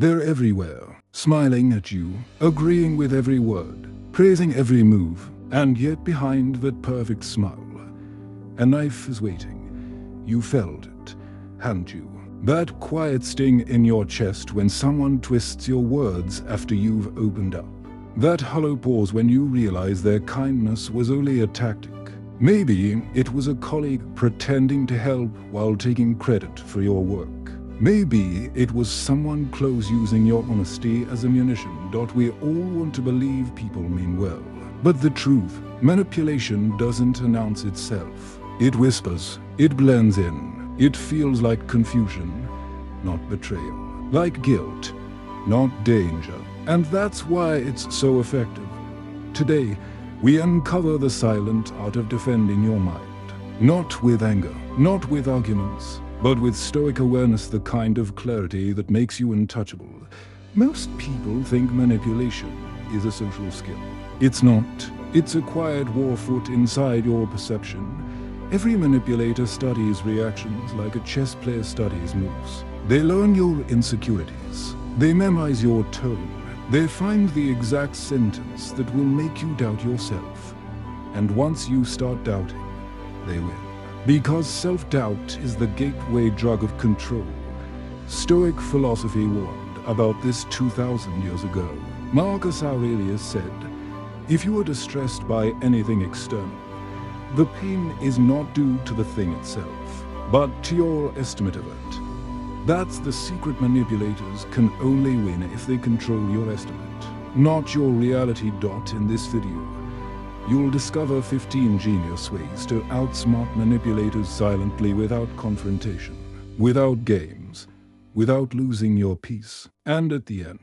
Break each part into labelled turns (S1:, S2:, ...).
S1: They're everywhere, smiling at you, agreeing with every word, praising every move, and yet behind that perfect smile, a knife is waiting. You felt it, hadn't you? That quiet sting in your chest when someone twists your words after you've opened up. That hollow pause when you realize their kindness was only a tactic. Maybe it was a colleague pretending to help while taking credit for your work. Maybe it was someone close using your honesty as ammunition. We all want to believe people mean well. But the truth, manipulation doesn't announce itself. It whispers, it blends in, it feels like confusion, not betrayal. Like guilt, not danger. And that's why it's so effective. Today, we uncover the silent art of defending your mind. Not with anger, not with arguments, but with stoic awareness, the kind of clarity that makes you untouchable. Most people think manipulation is a social skill. It's not. It's a quiet war foot inside your perception. Every manipulator studies reactions like a chess player studies moves. They learn your insecurities. They memorize your tone. They find the exact sentence that will make you doubt yourself. And once you start doubting, they win. Because self-doubt is the gateway drug of control. Stoic philosophy warned about this 2,000 years ago. Marcus Aurelius said, "If you are distressed by anything external, the pain is not due to the thing itself, but to your estimate of it." That's the secret. Manipulators can only win if they control your estimate, not your reality. In this video, you'll discover 15 genius ways to outsmart manipulators silently, without confrontation, without games, without losing your peace. And at the end,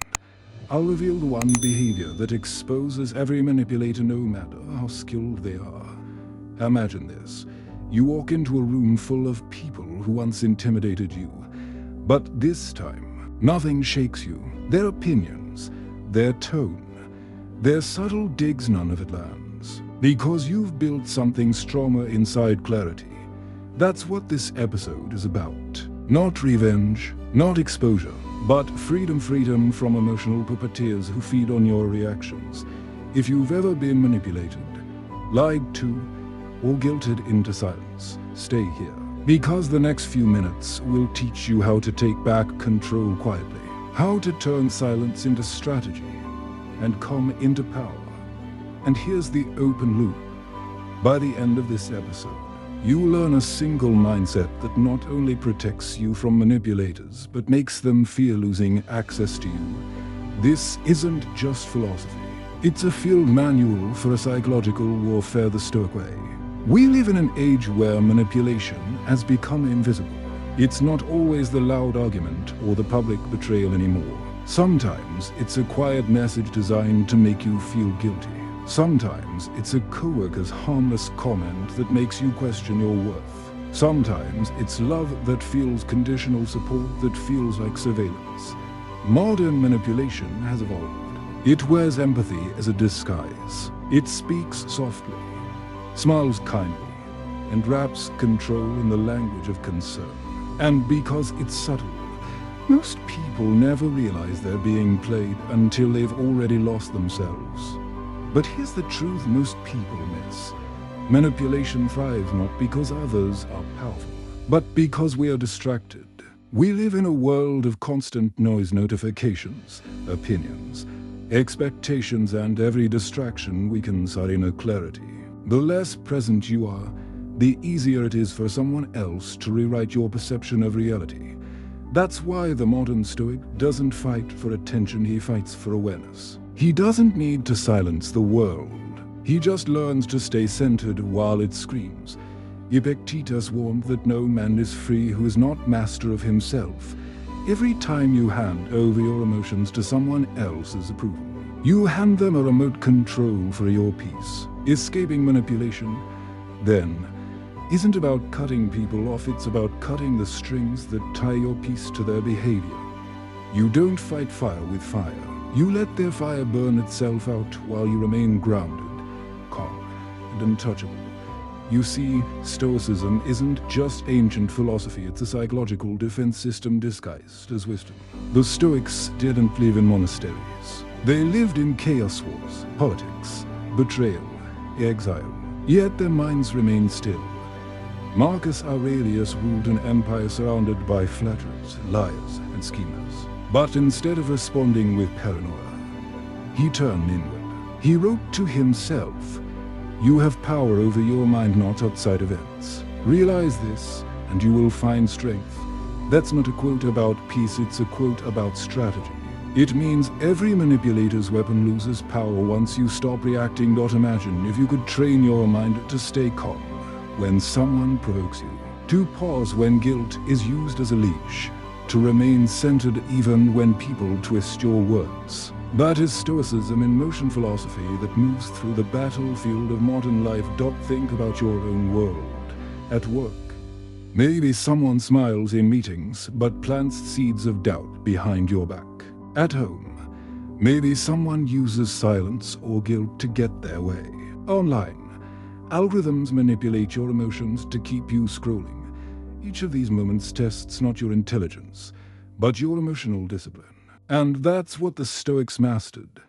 S1: I'll reveal the one behavior that exposes every manipulator, no matter how skilled they are. Imagine this. You walk into a room full of people who once intimidated you. But this time, nothing shakes you. Their opinions, their tone, their subtle digs, none of it lands. Because you've built something stronger inside: clarity. That's what this episode is about. Not revenge, not exposure, but freedom. Freedom from emotional puppeteers who feed on your reactions. If you've ever been manipulated, lied to, or guilted into silence, stay here. Because the next few minutes will teach you how to take back control quietly, how to turn silence into strategy, and calm into power. And here's the open loop. By the end of this episode, you will learn a single mindset that not only protects you from manipulators, but makes them fear losing access to you. This isn't just philosophy. It's a field manual for a psychological warfare the Stoic way. We live in an age where manipulation has become invisible. It's not always the loud argument or the public betrayal anymore. Sometimes it's a quiet message designed to make you feel guilty. Sometimes it's a coworker's harmless comment that makes you question your worth. Sometimes it's love that feels conditional, support that feels like surveillance. Modern manipulation has evolved. It wears empathy as a disguise. It speaks softly, smiles kindly, and wraps control in the language of concern. And because it's subtle, most people never realize they're being played until they've already lost themselves. But here's the truth most people miss. Manipulation thrives not because others are powerful, but because we are distracted. We live in a world of constant noise, notifications, opinions, expectations, and every distraction weakens our inner clarity. The less present you are, the easier it is for someone else to rewrite your perception of reality. That's why the modern Stoic doesn't fight for attention, he fights for awareness. He doesn't need to silence the world. He just learns to stay centered while it screams. Epictetus warned that no man is free who is not master of himself. Every time you hand over your emotions to someone else's approval, you hand them a remote control for your peace. Escaping manipulation, then, isn't about cutting people off, it's about cutting the strings that tie your peace to their behavior. You don't fight fire with fire. You let their fire burn itself out while you remain grounded, calm, and untouchable. You see, Stoicism isn't just ancient philosophy, it's a psychological defense system disguised as wisdom. The Stoics didn't live in monasteries. They lived in chaos wars, politics, betrayal, exile. Yet their minds remained still. Marcus Aurelius ruled an empire surrounded by flatterers, liars, and schemers. But instead of responding with paranoia, he turned inward. He wrote to himself, "You have power over your mind, not outside events. Realize this, and you will find strength." That's not a quote about peace, it's a quote about strategy. It means every manipulator's weapon loses power once you stop reacting. Imagine if you could train your mind to stay calm when someone provokes you, to pause when guilt is used as a leash, to remain centered even when people twist your words. That is Stoicism in motion, philosophy that moves through the battlefield of modern life. Think about your own world. At work, maybe someone smiles in meetings but plants seeds of doubt behind your back. At home, maybe someone uses silence or guilt to get their way. Online, algorithms manipulate your emotions to keep you scrolling. Each of these moments tests not your intelligence, but your emotional discipline. And that's what the Stoics mastered.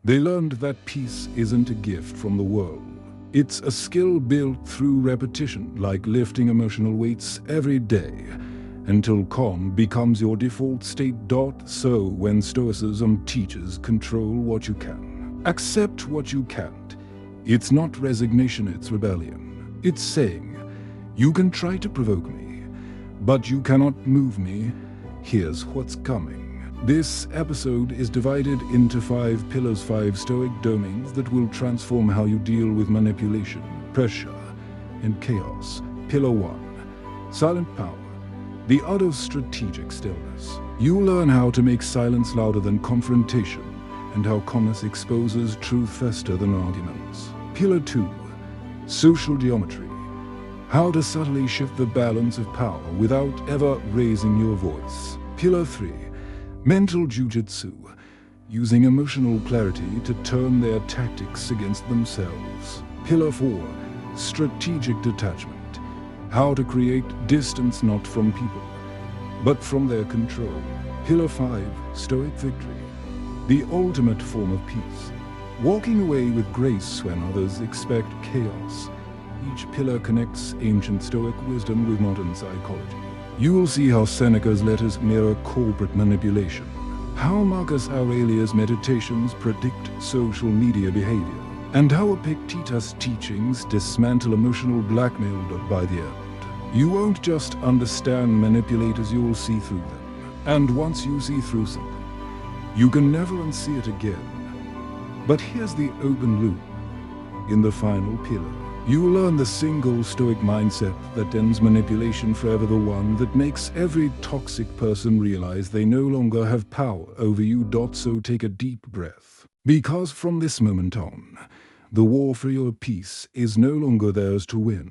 S1: They learned that peace isn't a gift from the world. It's a skill built through repetition, like lifting emotional weights every day, until calm becomes your default state. So when Stoicism teaches control what you can, accept what you can't, it's not resignation, it's rebellion. It's saying, you can try to provoke me, but you cannot move me. Here's what's coming. This episode is divided into 5 pillars, 5 Stoic domains that will transform how you deal with manipulation, pressure, and chaos. Pillar 1, silent power. The art of strategic stillness. You learn how to make silence louder than confrontation, and how calmness exposes truth faster than arguments. Pillar 2, social geometry. How to subtly shift the balance of power without ever raising your voice. Pillar 3, mental jujitsu. Using emotional clarity to turn their tactics against themselves. Pillar 4, strategic detachment. How to create distance not from people, but from their control. Pillar 5, Stoic victory. The ultimate form of peace. Walking away with grace when others expect chaos. Each pillar connects ancient Stoic wisdom with modern psychology. You will see how Seneca's letters mirror corporate manipulation, how Marcus Aurelius' meditations predict social media behavior, and how Epictetus' teachings dismantle emotional blackmail. By the end, you won't just understand manipulators, you will see through them. And once you see through something, you can never unsee it again. But here's the open loop. In the final pillar, you learn the single Stoic mindset that ends manipulation forever, the one that makes every toxic person realize they no longer have power over you. So take a deep breath. Because from this moment on, the war for your peace is no longer theirs to win.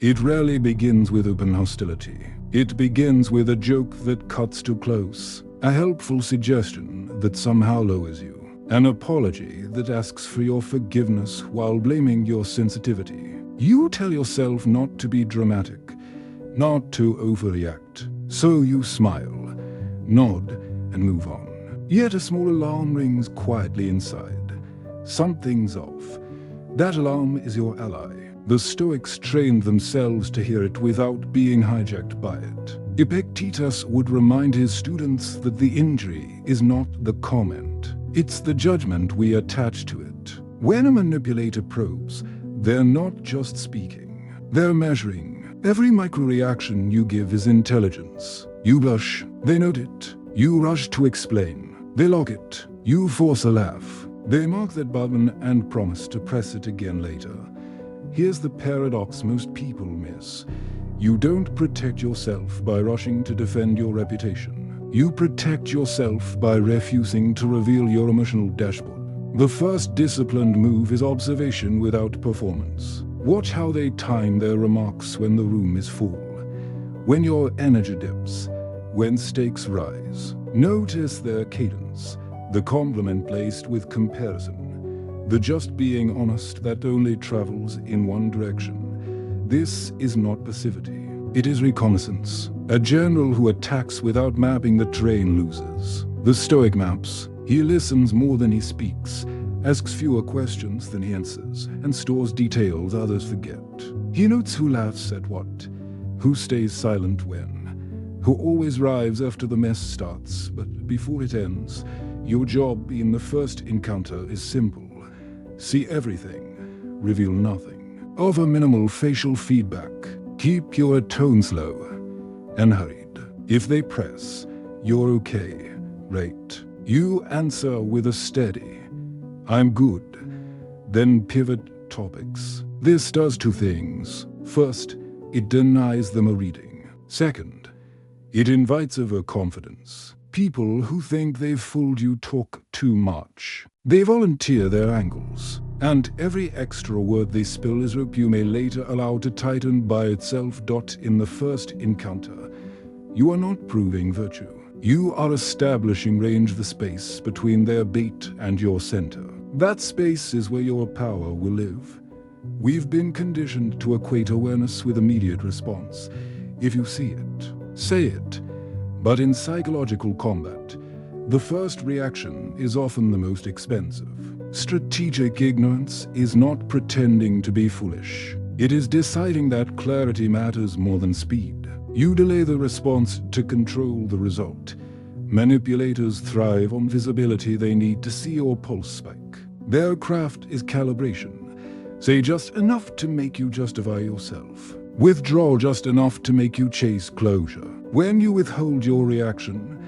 S1: It rarely begins with open hostility. It begins with a joke that cuts too close, a helpful suggestion that somehow lowers you, an apology that asks for your forgiveness while blaming your sensitivity. You tell yourself not to be dramatic, not to overreact. So you smile, nod, and move on. Yet a small alarm rings quietly inside. Something's off. That alarm is your ally. The Stoics trained themselves to hear it without being hijacked by it. Epictetus would remind his students that the injury is not the comment, it's the judgment we attach to it. When a manipulator probes, they're not just speaking, they're measuring. Every micro-reaction you give is intelligence. You blush, they note it. You rush to explain, they log it. You force a laugh, they mark that button and promise to press it again later. Here's the paradox most people miss. You don't protect yourself by rushing to defend your reputation. You protect yourself by refusing to reveal your emotional dashboard. The first disciplined move is observation without performance. Watch how they time their remarks when the room is full, when your energy dips, when stakes rise. Notice their cadence, the compliment laced with comparison, the just being honest that only travels in one direction. This is not passivity. It is reconnaissance. A general who attacks without mapping the terrain loses. The Stoic maps. He listens more than he speaks, asks fewer questions than he answers, and stores details others forget. He notes who laughs at what, who stays silent when, who always arrives after the mess starts, but before it ends. Your job in the first encounter is simple. See everything, reveal nothing. Offer minimal facial feedback. Keep your tones low and hurried. If they press, you're okay, right? You answer with a steady, I'm good. Then pivot topics. This does two things. First, it denies them a reading. Second, it invites overconfidence. People who think they've fooled you talk too much. They volunteer their angles, and every extra word they spill is rope you may later allow to tighten by itself. In the first encounter, you are not proving virtue. You are establishing range, the space between their bait and your center. That space is where your power will live. We've been conditioned to equate awareness with immediate response. If you see it, say it. But in psychological combat, the first reaction is often the most expensive. Strategic ignorance is not pretending to be foolish. It is deciding that clarity matters more than speed. You delay the response to control the result. Manipulators thrive on visibility. They need to see your pulse spike. Their craft is calibration. Say just enough to make you justify yourself. Withdraw just enough to make you chase closure. When you withhold your reaction,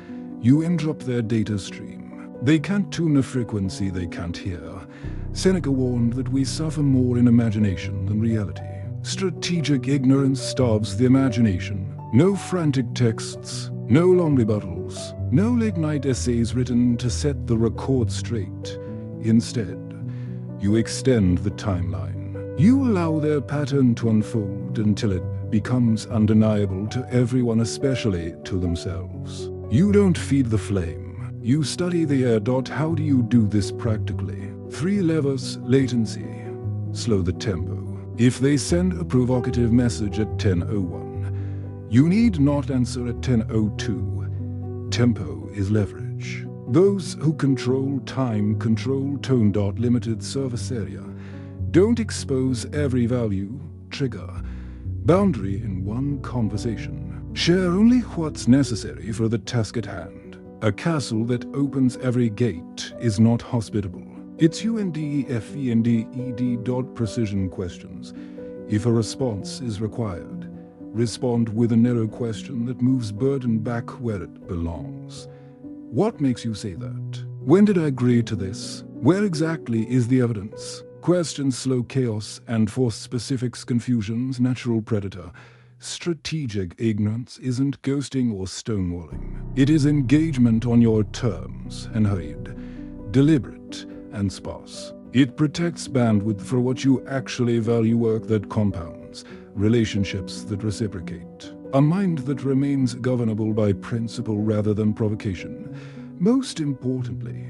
S1: you interrupt their data stream. They can't tune a frequency they can't hear. Seneca warned that we suffer more in imagination than reality. Strategic ignorance starves the imagination. No frantic texts, no long rebuttals, no late-night essays written to set the record straight. Instead, you extend the timeline. You allow their pattern to unfold until it becomes undeniable to everyone, especially to themselves. You don't feed the flame. You study the air. How do you do this practically? 3 levers: latency, slow the tempo. If they send a provocative message at 10:01, you need not answer at 10:02. Tempo is leverage. Those who control time control tone. Limited service area. Don't expose every value, trigger, boundary in one conversation. Share only what's necessary for the task at hand. A castle that opens every gate is not hospitable. It's UNDEFENDED. Precision questions. If a response is required, respond with a narrow question that moves burden back where it belongs. What makes you say that? When did I agree to this? Where exactly is the evidence? Questions slow chaos and force specifics. Confusions, natural predator. Strategic ignorance isn't ghosting or stonewalling. It is engagement on your terms, and hurried, deliberate, and sparse. It protects bandwidth for what you actually value: work that compounds, relationships that reciprocate, a mind that remains governable by principle rather than provocation. Most importantly,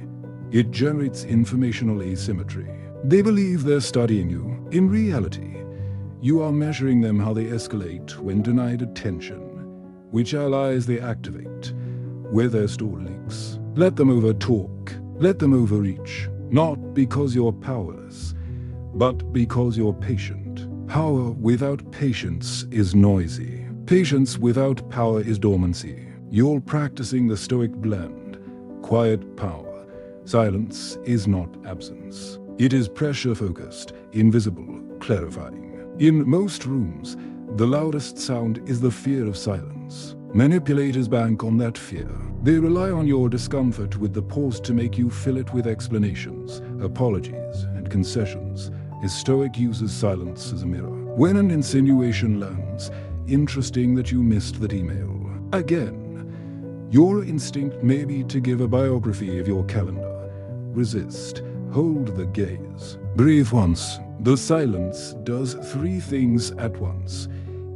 S1: it generates informational asymmetry. They believe they're studying you. In reality, you are measuring them how they escalate when denied attention, which allies they activate, where their store leaks. Let them over-talk, let them overreach, not because you're powerless, but because you're patient. Power without patience is noisy. Patience without power is dormancy. You're practicing the Stoic blend. Quiet power. Silence is not absence. It is pressure-focused, invisible, clarifying. In most rooms, the loudest sound is the fear of silence. Manipulators bank on that fear. They rely on your discomfort with the pause to make you fill it with explanations, apologies, and concessions. A Stoic uses silence as a mirror. When an insinuation lands, interesting that you missed that email. Again, your instinct may be to give a biography of your calendar. Resist. Hold the gaze. Breathe once. The silence does 3 things at once.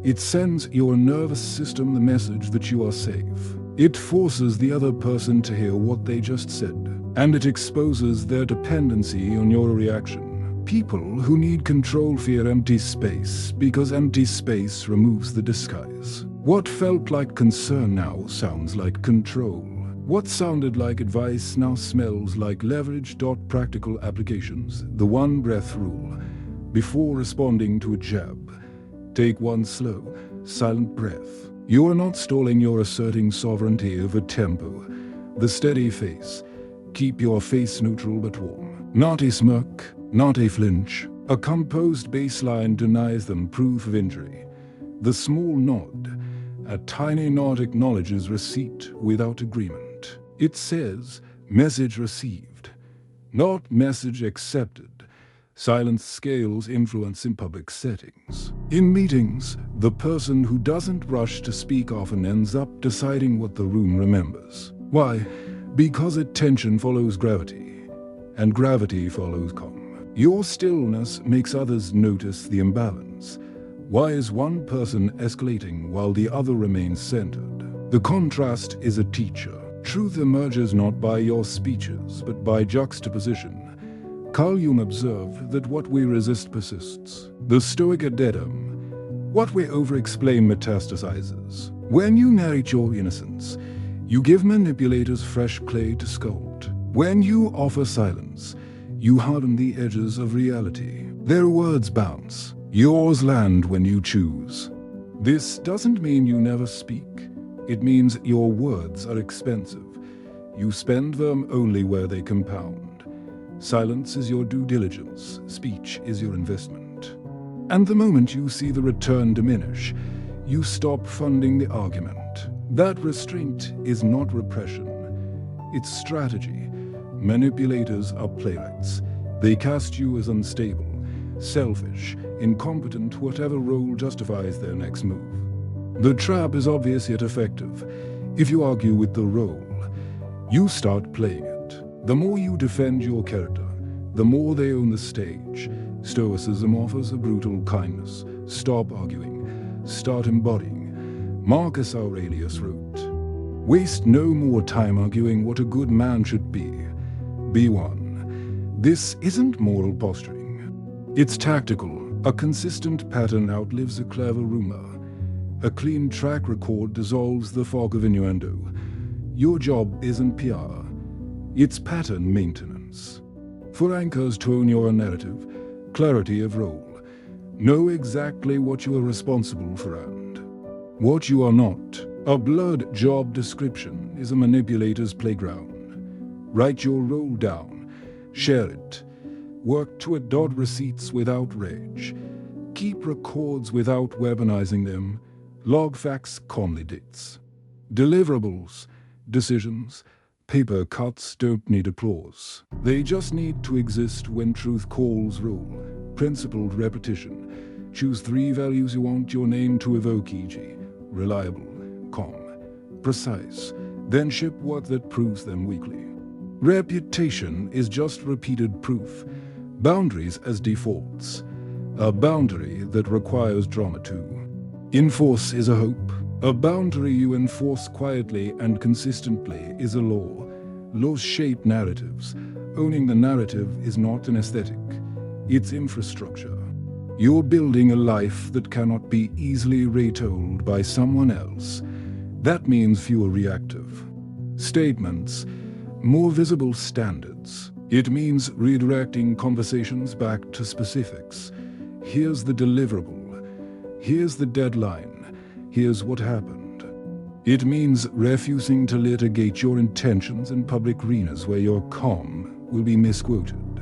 S1: It sends your nervous system the message that you are safe. It forces the other person to hear what they just said. And it exposes their dependency on your reaction. People who need control fear empty space because empty space removes the disguise. What felt like concern now sounds like control. What sounded like advice now smells like leverage. Practical applications. The one breath rule. Before responding to a jab, take one slow, silent breath. You are not stalling, you're asserting sovereignty over tempo. The steady face. Keep your face neutral but warm. Not a smirk, not a flinch. A composed baseline denies them proof of injury. The small nod. A tiny nod acknowledges receipt without agreement. It says, message received, not message accepted. Silence scales influence in public settings. In meetings, the person who doesn't rush to speak often ends up deciding what the room remembers. Why? Because attention follows gravity, and gravity follows calm. Your stillness makes others notice the imbalance. Why is one person escalating while the other remains centered? The contrast is a teacher. Truth emerges not by your speeches, but by juxtaposition. Carl Jung observed that what we resist persists. The Stoic addendum, what we over-explain metastasizes. When you narrate your innocence, you give manipulators fresh clay to sculpt. When you offer silence, you harden the edges of reality. Their words bounce. Yours land when you choose. This doesn't mean you never speak. It means your words are expensive. You spend them only where they compound. Silence is your due diligence. Speech is your investment. And the moment you see the return diminish, you stop funding the argument. That restraint is not repression. It's strategy. Manipulators are playwrights. They cast you as unstable, selfish, incompetent, whatever role justifies their next move. The trap is obvious yet effective. If you argue with the role, you start playing it. The more you defend your character, the more they own the stage. Stoicism offers a brutal kindness. Stop arguing. Start embodying. Marcus Aurelius wrote, "Waste no more time arguing what a good man should be. Be one." This isn't moral posturing. It's tactical. A consistent pattern outlives a clever rumor. A clean track record dissolves the fog of innuendo. Your job isn't PR. It's pattern maintenance. For anchors to own your narrative, clarity of role. Know exactly what you are responsible for and what you are not. A blurred job description is a manipulator's playground. Write your role down. Share it. Work to adopt receipts without rage. Keep records without weaponizing them. Log facts, calmly dates. Deliverables, decisions, paper cuts don't need applause. They just need to exist when truth calls roll. Principled repetition. Choose 3 values you want your name to evoke, e.g. reliable, calm, precise. Then ship work that proves them weekly. Reputation is just repeated proof. Boundaries as defaults. A boundary that requires drama too. Enforce is a hope. A boundary you enforce quietly and consistently is a law. Laws shape narratives. Owning the narrative is not an aesthetic. It's infrastructure. You're building a life that cannot be easily retold by someone else. That means fewer reactive statements, more visible standards. It means redirecting conversations back to specifics. Here's the deliverable. Here's the deadline. Here's what happened. It means refusing to litigate your intentions in public arenas where your calm will be misquoted,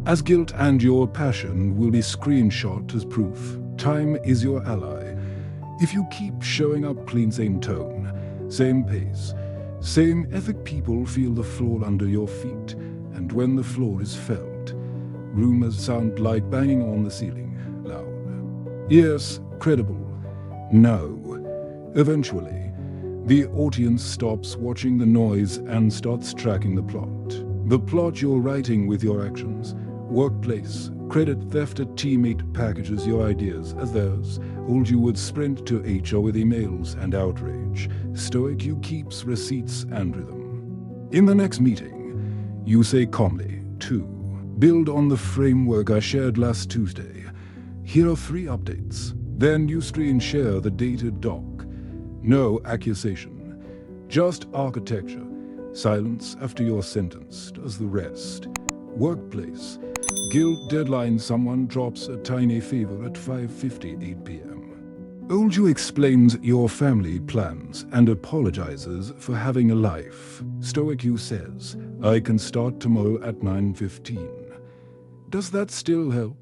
S1: as guilt and your passion will be screenshot as proof. Time is your ally. If you keep showing up clean, same tone, same pace, same ethic, people feel the floor under your feet, and when the floor is felt, rumors sound like banging on the ceiling, loud. Yes, credible. No. Eventually, the audience stops watching the noise and starts tracking the plot. The plot you're writing with your actions. Workplace, credit theft, a teammate packages your ideas as theirs. Old you would sprint to HR with emails and outrage. Stoic you keeps receipts and rhythm. In the next meeting, you say calmly, 2. Build on the framework I shared last Tuesday. Here are 3 updates. Then you screen share the dated doc. No accusation, just architecture. Silence after your sentence does the rest. Workplace. Guild deadline, someone drops a tiny favor at 5:58 p.m. Old you explains your family plans and apologizes for having a life. Stoic you says, I can start tomorrow at 9:15. Does that still help?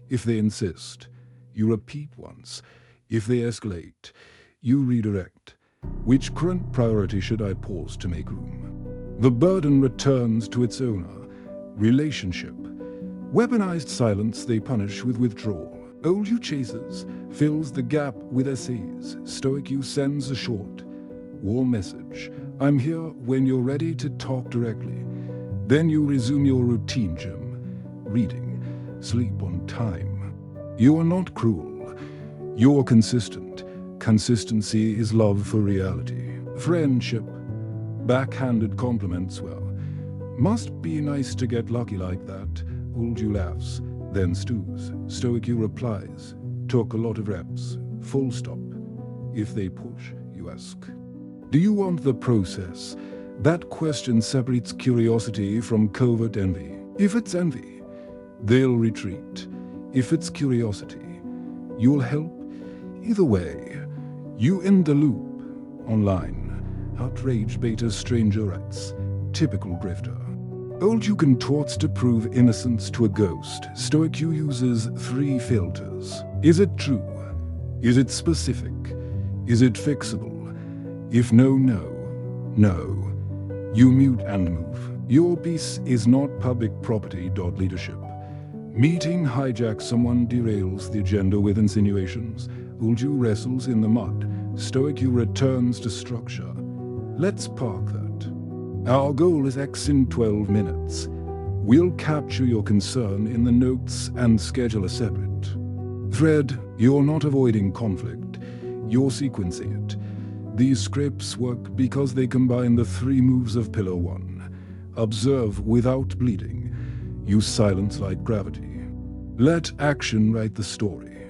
S1: If they insist, you repeat once. If they escalate, you redirect. Which current priority should I pause to make room? The burden returns to its owner. Relationship. Weaponized silence they punish with withdrawal. Old you chases, fills the gap with essays. Stoic you sends a short, warm message. I'm here when you're ready to talk directly. Then you resume your routine, Jim. Reading, sleep on time. You are not cruel. You're consistent. Consistency is love for reality. Friendship. Backhanded compliments, well, must be nice to get lucky like that. Old you laughs, then stews. Stoic you replies, took a lot of reps, full stop. If they push, you ask, do you want the process? That question separates curiosity from covert envy. If it's envy, they'll retreat. If it's curiosity, you'll help. Either way, you end the loop. Online, outraged beta stranger writes, typical grifter. Old you contorts to prove innocence to a ghost. Stoic you uses 3 filters. Is it true? Is it specific? Is it fixable? If no, no. No. You mute and move. Your piece is not public property. Leadership. Meeting hijacks, someone derails the agenda with insinuations. Old you wrestles in the mud. Stoic you returns to structure. Let's park that. Our goal is X in 12 minutes. We'll capture your concern in the notes and schedule a separate thread. You're not avoiding conflict, you're sequencing it. These scripts work because they combine the 3 moves of Pillar 1. Observe without bleeding. Use silence like gravity. Let action write the story.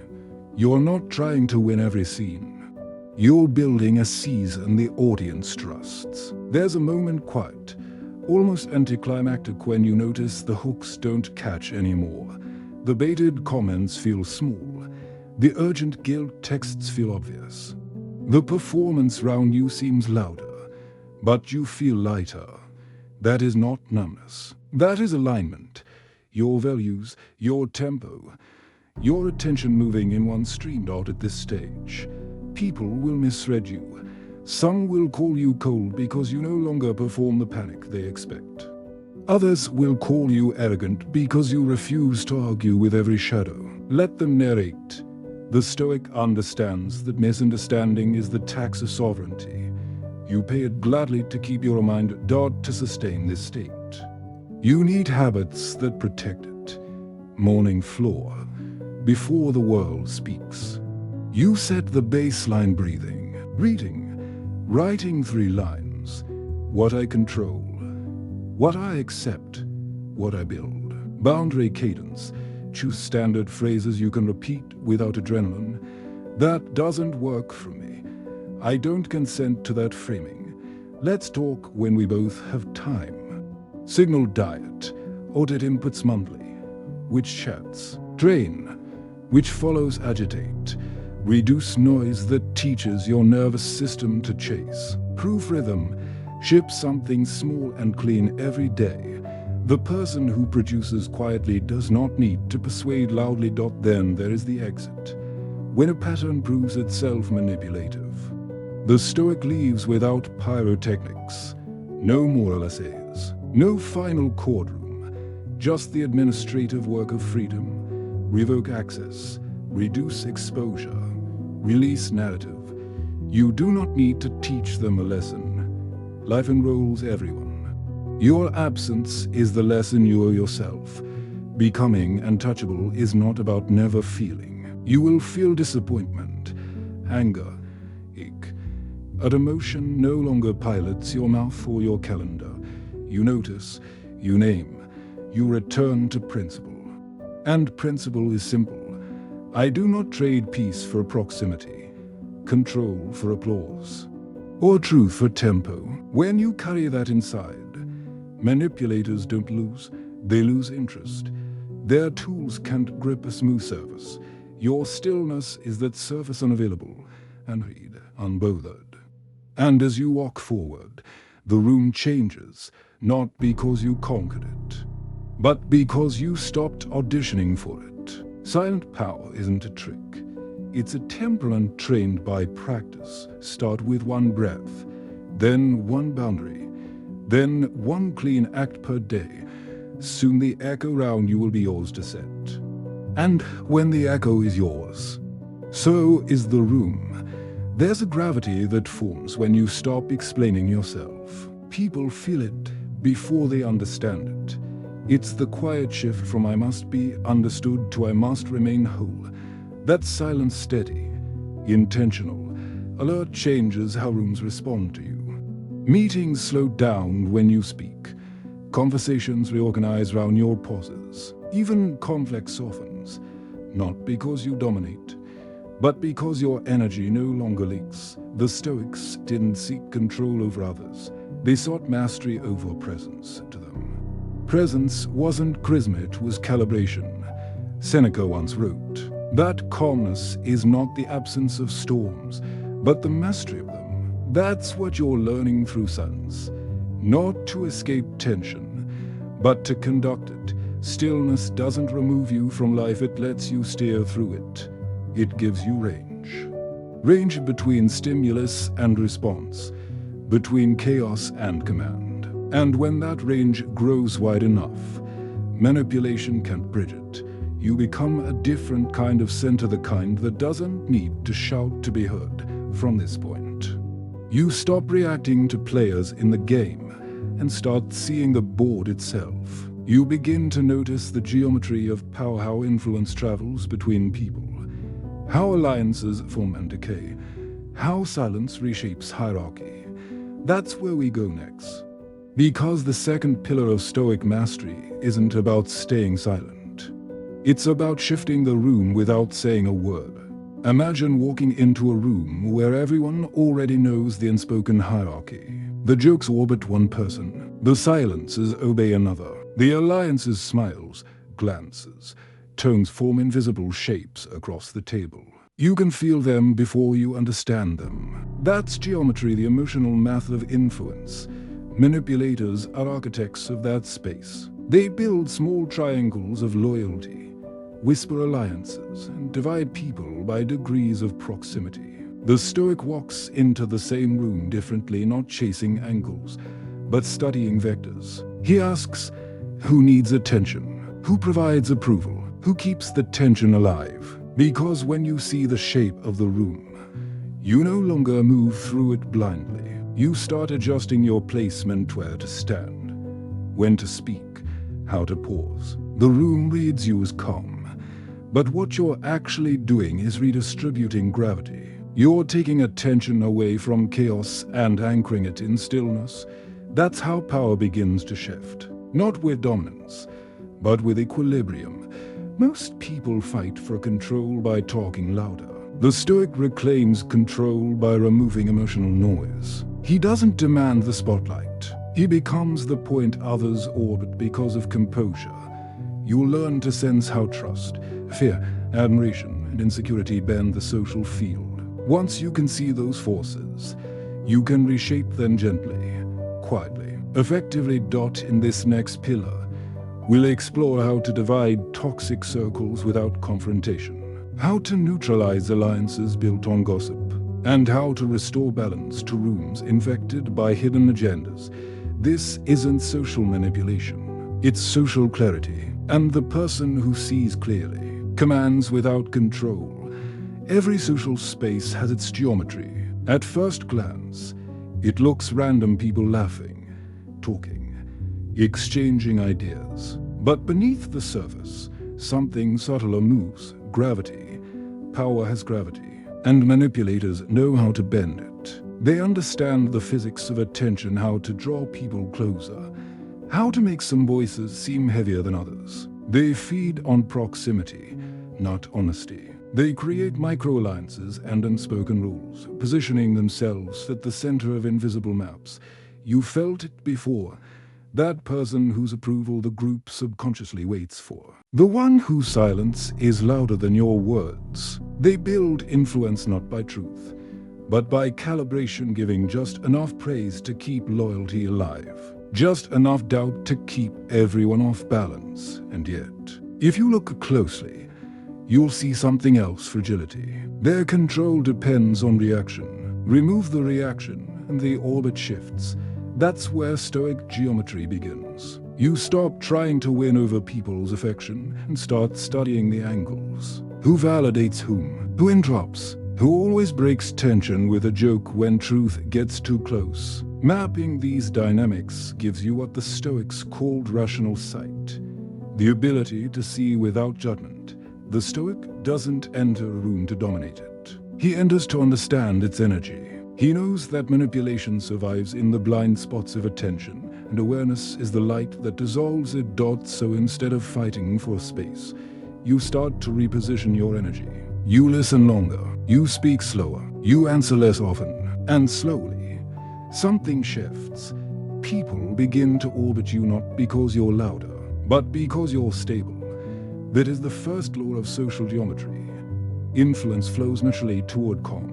S1: You're not trying to win every scene. You're building a season the audience trusts. There's a moment quiet, almost anticlimactic, when you notice the hooks don't catch anymore. The baited comments feel small. The urgent guilt texts feel obvious. The performance round you seems louder, but you feel lighter. That is not numbness. That is alignment. Your values, your tempo, your attention moving in one stream. At this stage, people will misread you. Some will call you cold because you no longer perform the panic they expect. Others will call you arrogant because you refuse to argue with every shadow. Let them narrate. The Stoic understands that misunderstanding is the tax of sovereignty. You pay it gladly to keep your mind to sustain this state. You need habits that protect it. Morning floor, before the world speaks. You set the baseline: breathing, reading, writing 3 lines. What I control, what I accept, what I build. Boundary cadence. Choose standard phrases you can repeat without adrenaline. That doesn't work for me. I don't consent to that framing. Let's talk when we both have time. Signal diet. Audit inputs monthly. Which chats? Train. Which follows agitate. Reduce noise that teaches your nervous system to chase. Proof rhythm. Ship something small and clean every day. The person who produces quietly does not need to persuade loudly. Then there is the exit. When a pattern proves itself manipulative. The Stoic leaves without pyrotechnics. No moral essays. No final courtroom. Just the administrative work of freedom. Revoke access. Reduce exposure. Release narrative. You do not need to teach them a lesson. Life enrolls everyone. Your absence is the lesson you owe yourself. Becoming untouchable is not about never feeling. You will feel disappointment, anger, ache. An emotion no longer pilots your mouth or your calendar. You notice, you name, you return to principle. And principle is simple. I do not trade peace for proximity, control for applause, or truth for tempo. When you carry that inside, manipulators don't lose, they lose interest. Their tools can't grip a smooth surface. Your stillness is that surface unavailable, and read unbothered. And as you walk forward, the room changes, not because you conquered it, but because you stopped auditioning for it. Silent power isn't a trick. It's a temperament trained by practice. Start with one breath, then one boundary, then one clean act per day. Soon the echo round you will be yours to set. And when the echo is yours, so is the room. There's a gravity that forms when you stop explaining yourself. People feel it before they understand it. It's the quiet shift from I must be understood to I must remain whole. That silence steady, intentional, alert changes how rooms respond to you. Meetings slow down when you speak. Conversations reorganize round your pauses. Even conflict softens, not because you dominate, but because your energy no longer leaks. The Stoics didn't seek control over others. They sought mastery over presence to them. Presence wasn't charisma, it was calibration. Seneca once wrote, that calmness is not the absence of storms, but the mastery of them. That's what you're learning through silence. Not to escape tension, but to conduct it. Stillness doesn't remove you from life, it lets you steer through it. It gives you range. Range between stimulus and response, between chaos and command. And when that range grows wide enough, manipulation can't bridge it. You become a different kind of center, the kind that doesn't need to shout to be heard. From this point, you stop reacting to players in the game and start seeing the board itself. You begin to notice the geometry of power, how influence travels between people, how alliances form and decay, how silence reshapes hierarchy. That's where we go next. Because the second pillar of Stoic mastery isn't about staying silent. It's about shifting the room without saying a word. Imagine walking into a room where everyone already knows the unspoken hierarchy. The jokes orbit one person, the silences obey another, the alliances smiles, glances, tones form invisible shapes across the table. You can feel them before you understand them. That's geometry, the emotional math of influence. Manipulators are architects of that space. They build small triangles of loyalty, whisper alliances, and divide people by degrees of proximity. The Stoic walks into the same room differently, not chasing angles, but studying vectors. He asks, who needs attention? Who provides approval? Who keeps the tension alive? Because when you see the shape of the room, you no longer move through it blindly. You start adjusting your placement, where to stand, when to speak, how to pause. The room reads you as calm, but what you're actually doing is redistributing gravity. You're taking attention away from chaos and anchoring it in stillness. That's how power begins to shift. Not with dominance, but with equilibrium. Most people fight for control by talking louder. The Stoic reclaims control by removing emotional noise. He doesn't demand the spotlight. He becomes the point others orbit because of composure. You'll learn to sense how trust, fear, admiration, and insecurity bend the social field. Once you can see those forces, you can reshape them gently, quietly, effectively. In this next pillar, we'll explore how to divide toxic circles without confrontation, how to neutralize alliances built on gossip, and how to restore balance to rooms infected by hidden agendas. This isn't social manipulation, it's social clarity. And the person who sees clearly commands without control. Every social space has its geometry. At first glance, it looks random, people laughing, talking, exchanging ideas. But beneath the surface, something subtler moves. Gravity. Power has gravity, and manipulators know how to bend it. They understand the physics of attention, how to draw people closer, how to make some voices seem heavier than others. They feed on proximity, not honesty. They create micro-alliances and unspoken rules, positioning themselves at the center of invisible maps. You felt it before. That person whose approval the group subconsciously waits for. The one whose silence is louder than your words. They build influence not by truth, but by calibration, giving just enough praise to keep loyalty alive. Just enough doubt to keep everyone off balance. And yet, if you look closely, you'll see something else: fragility. Their control depends on reaction. Remove the reaction, and the orbit shifts. That's where Stoic geometry begins. You stop trying to win over people's affection and start studying the angles. Who validates whom? Who interrupts? Who always breaks tension with a joke when truth gets too close? Mapping these dynamics gives you what the Stoics called rational sight, the ability to see without judgment. The Stoic doesn't enter a room to dominate it. He enters to understand its energy. He knows that manipulation survives in the blind spots of attention, and awareness is the light that dissolves it. So instead of fighting for space, you start to reposition your energy. You listen longer, you speak slower, you answer less often, and slowly, something shifts. People begin to orbit you not because you're louder, but because you're stable. That is the first law of social geometry. Influence flows naturally toward calm.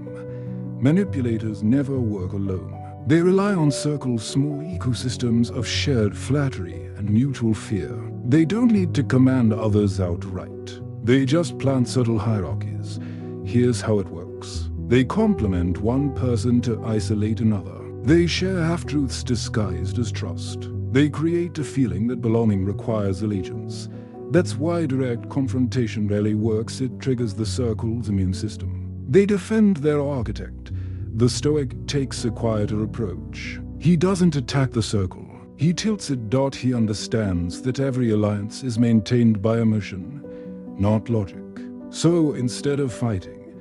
S1: Manipulators never work alone. They rely on circles, small ecosystems of shared flattery and mutual fear. They don't need to command others outright. They just plant subtle hierarchies. Here's how it works. They complement one person to isolate another. They share half-truths disguised as trust. They create a feeling that belonging requires allegiance. That's why direct confrontation rarely works. It triggers the circle's immune system. They defend their architect. The Stoic takes a quieter approach. He doesn't attack the circle. He tilts it. He understands that every alliance is maintained by emotion, not logic. So instead of fighting,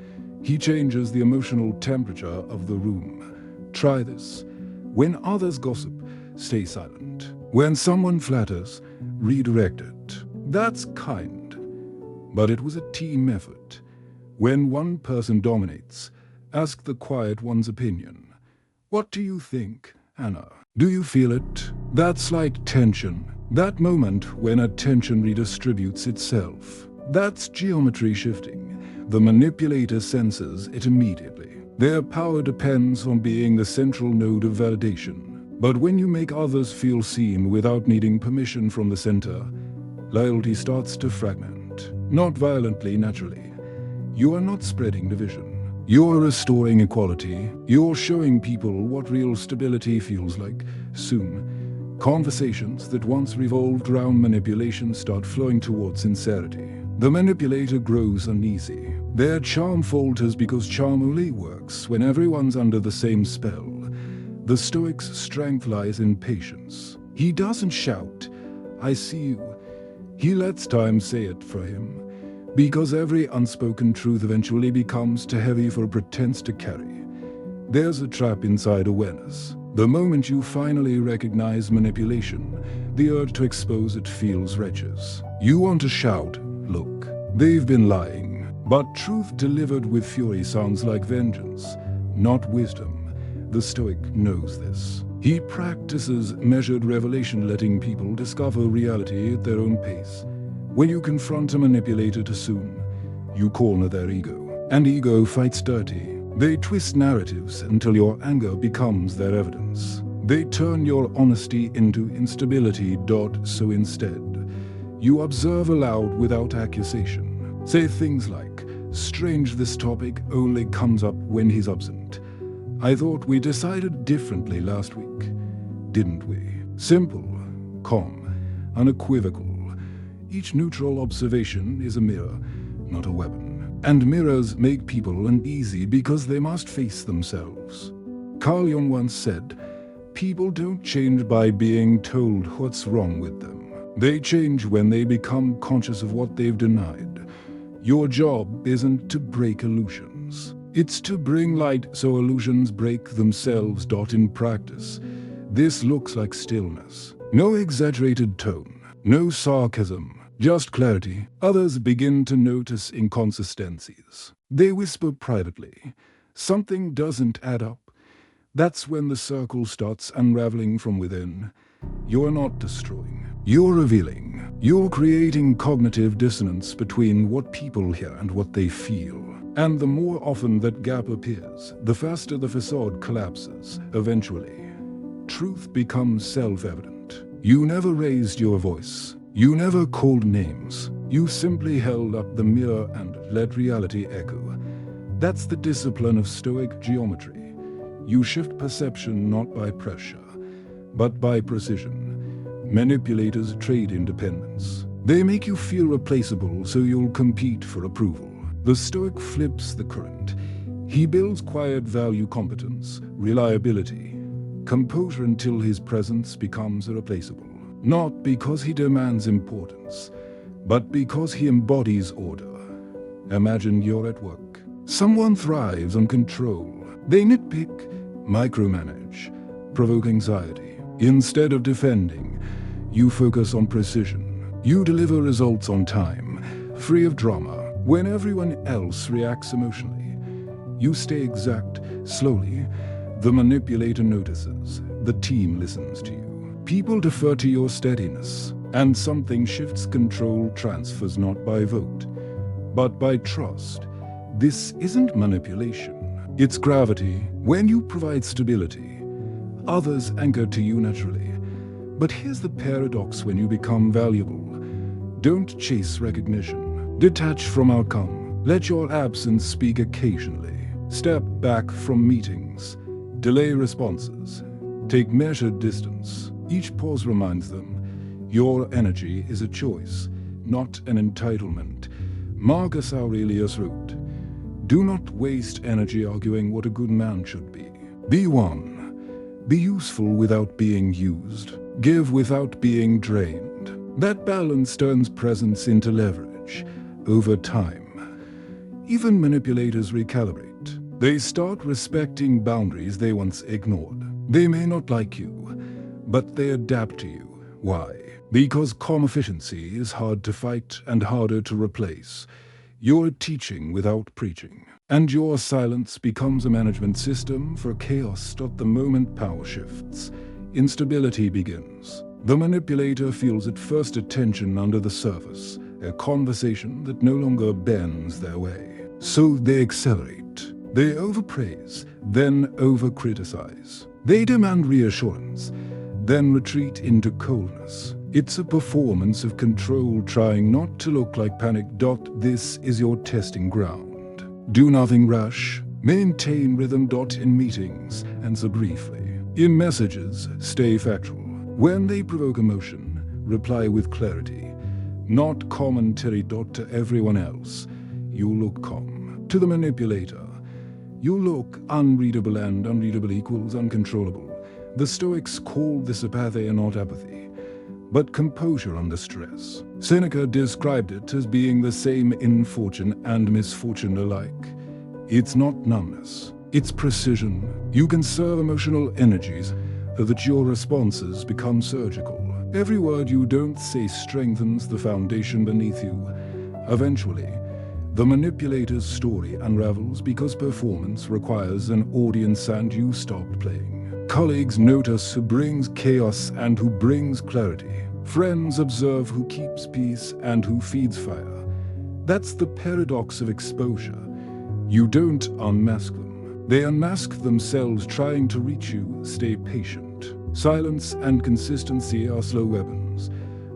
S1: he changes the emotional temperature of the room. Try this. When others gossip, stay silent. When someone flatters, redirect it. That's kind. But it was a team effort. When one person dominates, ask the quiet one's opinion. What do you think, Anna? Do you feel it? That's like tension. That moment when attention redistributes itself. That's geometry shifting. The manipulator senses it immediately. Their power depends on being the central node of validation. But when you make others feel seen without needing permission from the center, loyalty starts to fragment. Not violently, naturally. You are not spreading division. You're restoring equality. You're showing people what real stability feels like. Soon, conversations that once revolved around manipulation start flowing towards sincerity. The manipulator grows uneasy. Their charm falters because charm only works when everyone's under the same spell. The Stoic's strength lies in patience. He doesn't shout, "I see you." He lets time say it for him. Because every unspoken truth eventually becomes too heavy for a pretense to carry. There's a trap inside awareness. The moment you finally recognize manipulation, the urge to expose it feels wretches. You want to shout, "Look, they've been lying." But truth delivered with fury sounds like vengeance, not wisdom. The Stoic knows this. He practices measured revelation, letting people discover reality at their own pace. When you confront a manipulator too soon, you corner their ego. And ego fights dirty. They twist narratives until your anger becomes their evidence. They turn your honesty into instability. So instead, you observe aloud without accusation. Say things like, "Strange, this topic only comes up when he's absent. I thought we decided differently last week, didn't we?" Simple, calm, unequivocal. Each neutral observation is a mirror, not a weapon. And mirrors make people uneasy because they must face themselves. Carl Jung once said, "People don't change by being told what's wrong with them. They change when they become conscious of what they've denied." Your job isn't to break illusions. It's to bring light so illusions break themselves. In practice, this looks like stillness. No exaggerated tone, no sarcasm, just clarity. Others begin to notice inconsistencies. They whisper privately, "Something doesn't add up." That's when the circle starts unraveling from within. You're not destroying, you're revealing. You're creating cognitive dissonance between what people hear and what they feel. And the more often that gap appears, the faster the facade collapses. Eventually, truth becomes self-evident. You never raised your voice. You never called names. You simply held up the mirror and let reality echo. That's the discipline of Stoic geometry. You shift perception not by pressure, but by precision. Manipulators trade independence. They make you feel replaceable so you'll compete for approval. The Stoic flips the current. He builds quiet value competence, reliability, composure until his presence becomes irreplaceable. Not because he demands importance, but because he embodies order. Imagine you're at work. Someone thrives on control. They nitpick, micromanage, provoke anxiety. Instead of defending, you focus on precision. You deliver results on time, free of drama. When everyone else reacts emotionally, you stay exact. Slowly, the manipulator notices. The team listens to you. People defer to your steadiness, and something shifts. Control transfers not by vote, but by trust. This isn't manipulation. It's gravity. When you provide stability, others anchor to you naturally. But here's the paradox: when you become valuable, don't chase recognition. Detach from outcome. Let your absence speak occasionally. Step back from meetings. Delay responses. Take measured distance. Each pause reminds them your energy is a choice, not an entitlement. Marcus Aurelius wrote, "Do not waste energy arguing what a good man should be. Be one. Be useful without being used. Give without being drained." That balance turns presence into leverage. Over time, even manipulators recalibrate. They start respecting boundaries they once ignored. They may not like you, but they adapt to you. Why? Because calm efficiency is hard to fight and harder to replace. You're teaching without preaching, and your silence becomes a management system for chaos. The moment power shifts, instability begins. The manipulator feels it first: attention under the surface, a conversation that no longer bends their way. So they accelerate. They overpraise, then over-criticize. They demand reassurance, then retreat into coldness. It's a performance of control, trying not to look like panic. This is your testing ground. Do nothing rash. Maintain rhythm. In meetings, answer briefly. In messages, stay factual. When they provoke emotion, reply with clarity, not commentary. To everyone else, you look calm. To the manipulator, you look unreadable, and unreadable equals uncontrollable. The Stoics call this apathy, not apathy, but composure under stress. Seneca described it as being the same in fortune and misfortune alike. It's not numbness, it's precision. You conserve emotional energies so that your responses become surgical. Every word you don't say strengthens the foundation beneath you. Eventually, the manipulator's story unravels because performance requires an audience and you stopped playing. Colleagues notice who brings chaos and who brings clarity. Friends observe who keeps peace and who feeds fire. That's the paradox of exposure. You don't unmask them. They unmask themselves trying to reach you. Stay patient. Silence and consistency are slow weapons,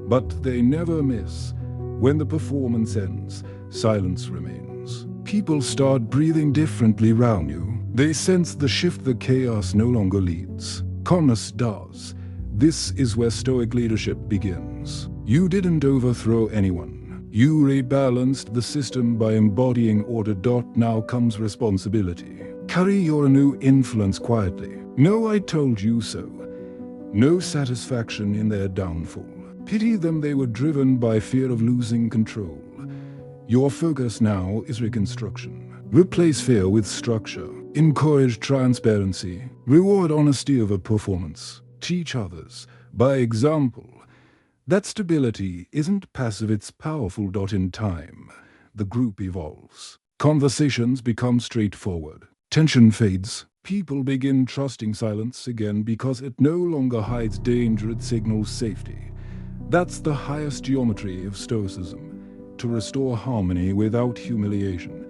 S1: but they never miss. When the performance ends, silence remains. People start breathing differently around you. They sense the shift. The chaos no longer leads. Calmness does. This is where Stoic leadership begins. You didn't overthrow anyone. You rebalanced the system by embodying order. Now comes responsibility. Carry your new influence quietly. No "I told you so." No satisfaction in their downfall. Pity them. They were driven by fear of losing control. Your focus now is reconstruction. Replace fear with structure. Encourage transparency. Reward honesty over performance. Teach others by example. That stability isn't passive, it's powerful. In time, the group evolves. Conversations become straightforward. Tension fades. People begin trusting silence again because it no longer hides danger, it signals safety. That's the highest geometry of Stoicism, to restore harmony without humiliation.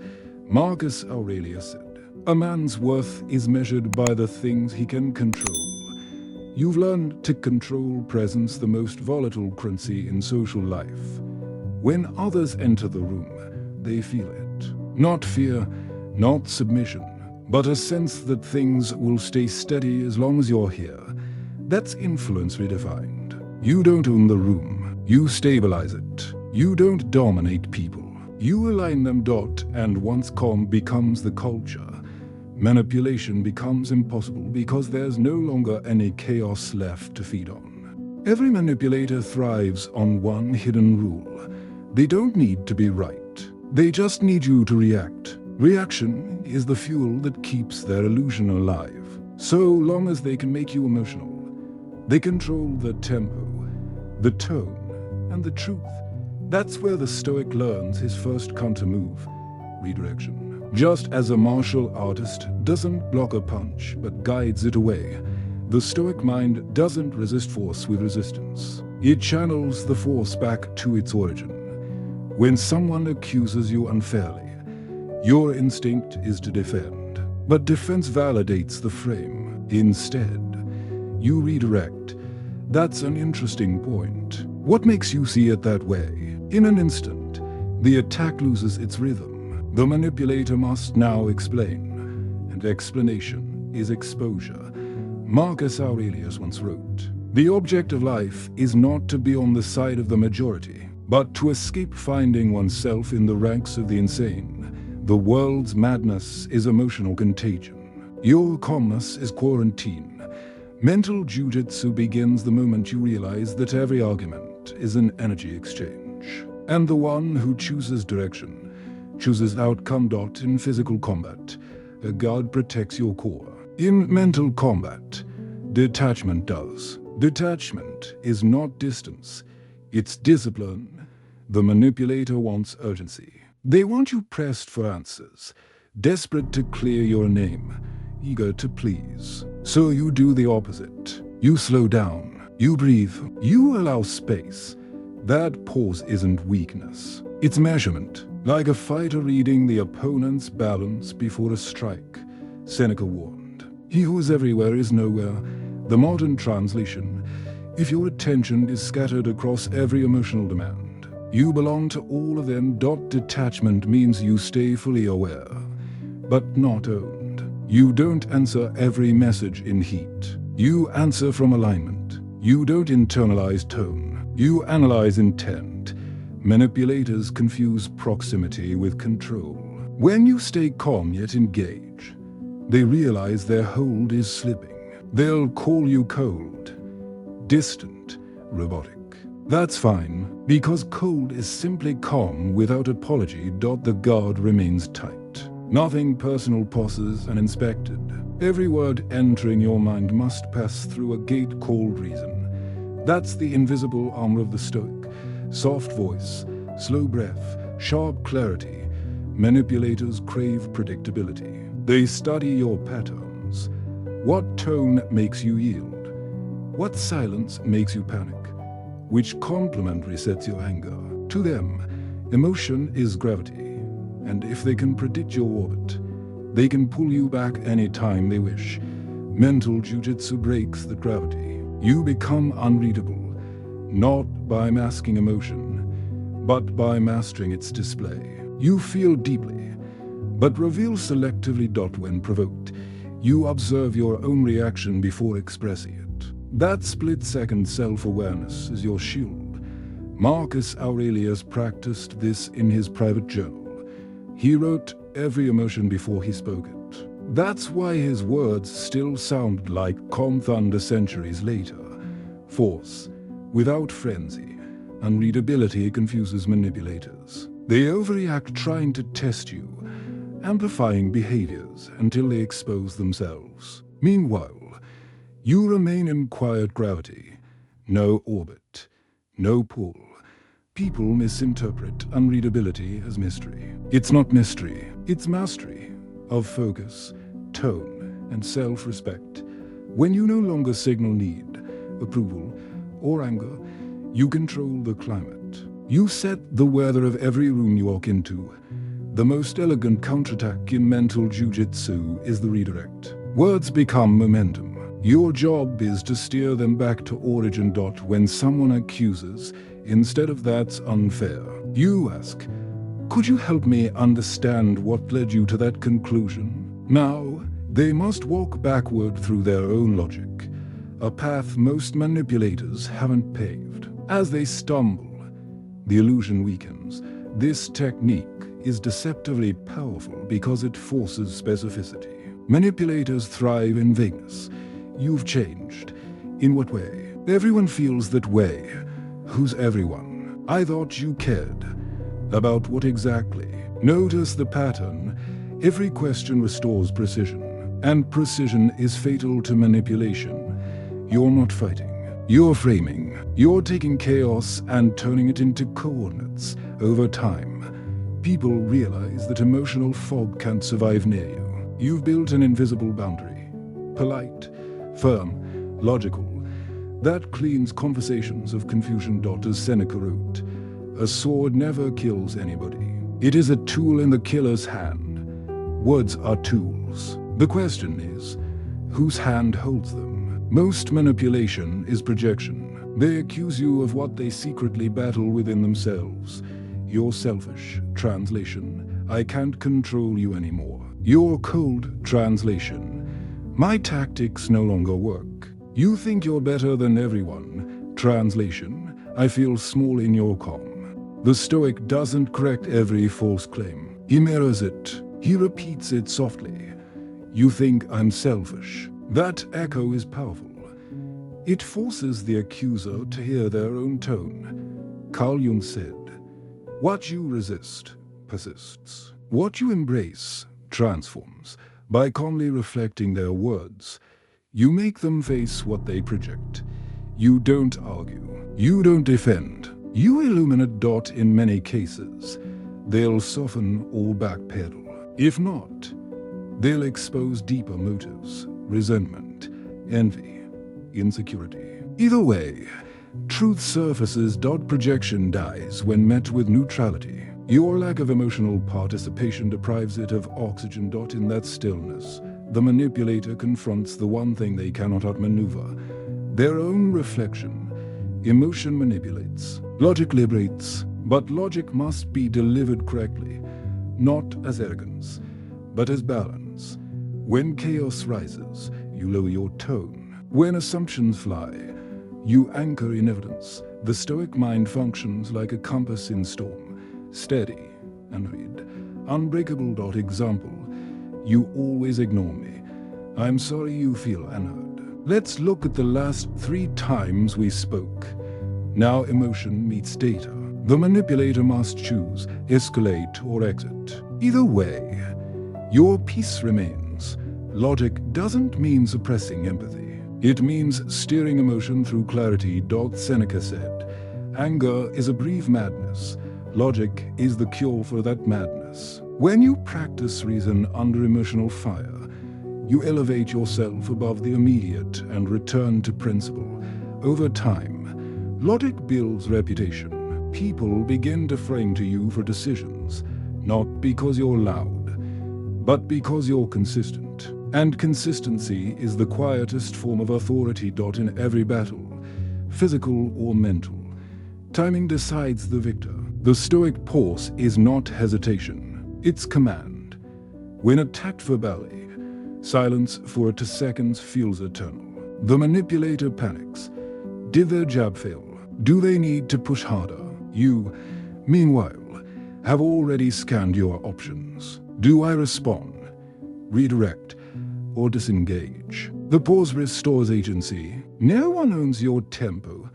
S1: Marcus Aurelius said, "A man's worth is measured by the things he can control." You've learned to control presence, the most volatile currency in social life. When others enter the room, they feel it. Not fear, not submission, but a sense that things will stay steady as long as you're here. That's influence redefined. You don't own the room, you stabilize it. You don't dominate people, you align them. And once calm becomes the culture, manipulation becomes impossible because there's no longer any chaos left to feed on. Every manipulator thrives on one hidden rule. They don't need to be right. They just need you to react. Reaction is the fuel that keeps their illusion alive. So long as they can make you emotional, they control the tempo, the tone, and the truth. That's where the Stoic learns his first counter move, redirection. Just as a martial artist doesn't block a punch but guides it away, the Stoic mind doesn't resist force with resistance. It channels the force back to its origin. When someone accuses you unfairly, your instinct is to defend. But defense validates the frame. Instead, you redirect. That's an interesting point. What makes you see it that way? In an instant, the attack loses its rhythm. The manipulator must now explain, and explanation is exposure. Marcus Aurelius once wrote, "The object of life is not to be on the side of the majority, but to escape finding oneself in the ranks of the insane. The world's madness is emotional contagion. Your calmness is quarantine. Mental jujitsu begins the moment you realize that every argument is an energy exchange. And the one who chooses direction chooses outcome. In physical combat, a guard protects your core. In mental combat, detachment does. Detachment is not distance, it's discipline. The manipulator wants urgency. They want you pressed for answers, desperate to clear your name, eager to please. So you do the opposite. You slow down, you breathe, you allow space. That pause isn't weakness, it's measurement. Like a fighter reading the opponent's balance before a strike, Seneca warned. He who is everywhere is nowhere. The modern translation: if your attention is scattered across every emotional demand, you belong to all of them. Detachment means you stay fully aware, but not owned. You don't answer every message in heat. You answer from alignment. You don't internalize tone. You analyze intent. Manipulators confuse proximity with control. When you stay calm yet engage, they realize their hold is slipping. They'll call you cold, distant, robotic. That's fine, because cold is simply calm without apology. The guard remains tight. Nothing personal pauses uninspected. Every word entering your mind must pass through a gate called reason. That's the invisible armor of the Stoic. Soft voice, slow breath, sharp clarity. Manipulators crave predictability. They study your patterns. What tone makes you yield? What silence makes you panic? Which compliment resets your anger? To them, emotion is gravity, and if they can predict your orbit, they can pull you back anytime they wish. Mental jujitsu breaks the gravity. You become unreadable, not by masking emotion, but by mastering its display. You feel deeply, but reveal selectively. When provoked, you observe your own reaction before expressing it. That split-second self-awareness is your shield. Marcus Aurelius practiced this in his private journal. He wrote every emotion before he spoke it. That's why his words still sound like calm thunder centuries later. Force without frenzy, unreadability confuses manipulators. They overreact trying to test you, amplifying behaviors until they expose themselves. Meanwhile, you remain in quiet gravity, no orbit, no pull. People misinterpret unreadability as mystery. It's not mystery, it's mastery of focus, tone, and self-respect. When you no longer signal need, approval, or anger, you control the climate. You set the weather of every room you walk into. The most elegant counterattack in mental jiu-jitsu is the redirect. Words become momentum. Your job is to steer them back to origin. When someone accuses, instead of "that's unfair," you ask, "Could you help me understand what led you to that conclusion?" Now, they must walk backward through their own logic, a path most manipulators haven't paved. As they stumble, the illusion weakens. This technique is deceptively powerful because it forces specificity. Manipulators thrive in vagueness. You've changed. In what way? Everyone feels that way. Who's everyone? I thought you cared. About what exactly? Notice the pattern. Every question restores precision, and precision is fatal to manipulation. You're not fighting. You're framing. You're taking chaos and turning it into coordinates. Over time, people realize that emotional fog can't survive near you. You've built an invisible boundary. Polite, firm, logical. That cleans conversations of confusion. As Seneca wrote, "A sword never kills anybody. It is a tool in the killer's hand." Words are tools. The question is, whose hand holds them? Most manipulation is projection. They accuse you of what they secretly battle within themselves. You're selfish. Translation: I can't control you anymore. You're cold. Translation: my tactics no longer work. You think you're better than everyone. Translation: I feel small in your calm. The Stoic doesn't correct every false claim. He mirrors it. He repeats it softly. You think I'm selfish. That echo is powerful. It forces the accuser to hear their own tone. Carl Jung said, "What you resist persists. What you embrace transforms." By calmly reflecting their words, you make them face what they project. You don't argue. You don't defend. You illuminate. In many cases, they'll soften or backpedal. If not, they'll expose deeper motives: resentment, envy, insecurity. Either way, truth surfaces. Projection dies when met with neutrality. Your lack of emotional participation deprives it of oxygen. In that stillness, the manipulator confronts the one thing they cannot outmaneuver: their own reflection. Emotion manipulates. Logic liberates. But logic must be delivered correctly, not as arrogance, but as balance. When chaos rises, you lower your tone. When assumptions fly, you anchor in evidence. The Stoic mind functions like a compass in storm, steady and read. Unbreakable. Example: you always ignore me. I'm sorry you feel unheard. Let's look at the last 3 times we spoke. Now emotion meets data. The manipulator must choose, escalate or exit. Either way, your peace remains. Logic doesn't mean suppressing empathy. It means steering emotion through clarity. Seneca said, "Anger is a brief madness. Logic is the cure for that madness." When you practice reason under emotional fire, you elevate yourself above the immediate and return to principle. Over time, logic builds reputation. People begin deferring to you for decisions, not because you're loud, but because you're consistent. And consistency is the quietest form of authority. In every battle, physical or mental, timing decides the victor. The Stoic pause is not hesitation, it's command. When attacked verbally, silence for 2 seconds feels eternal. The manipulator panics. Did their jab fail? Do they need to push harder? You, meanwhile, have already scanned your options. Do I respond, redirect, or disengage? The pause restores agency. No one owns your tempo.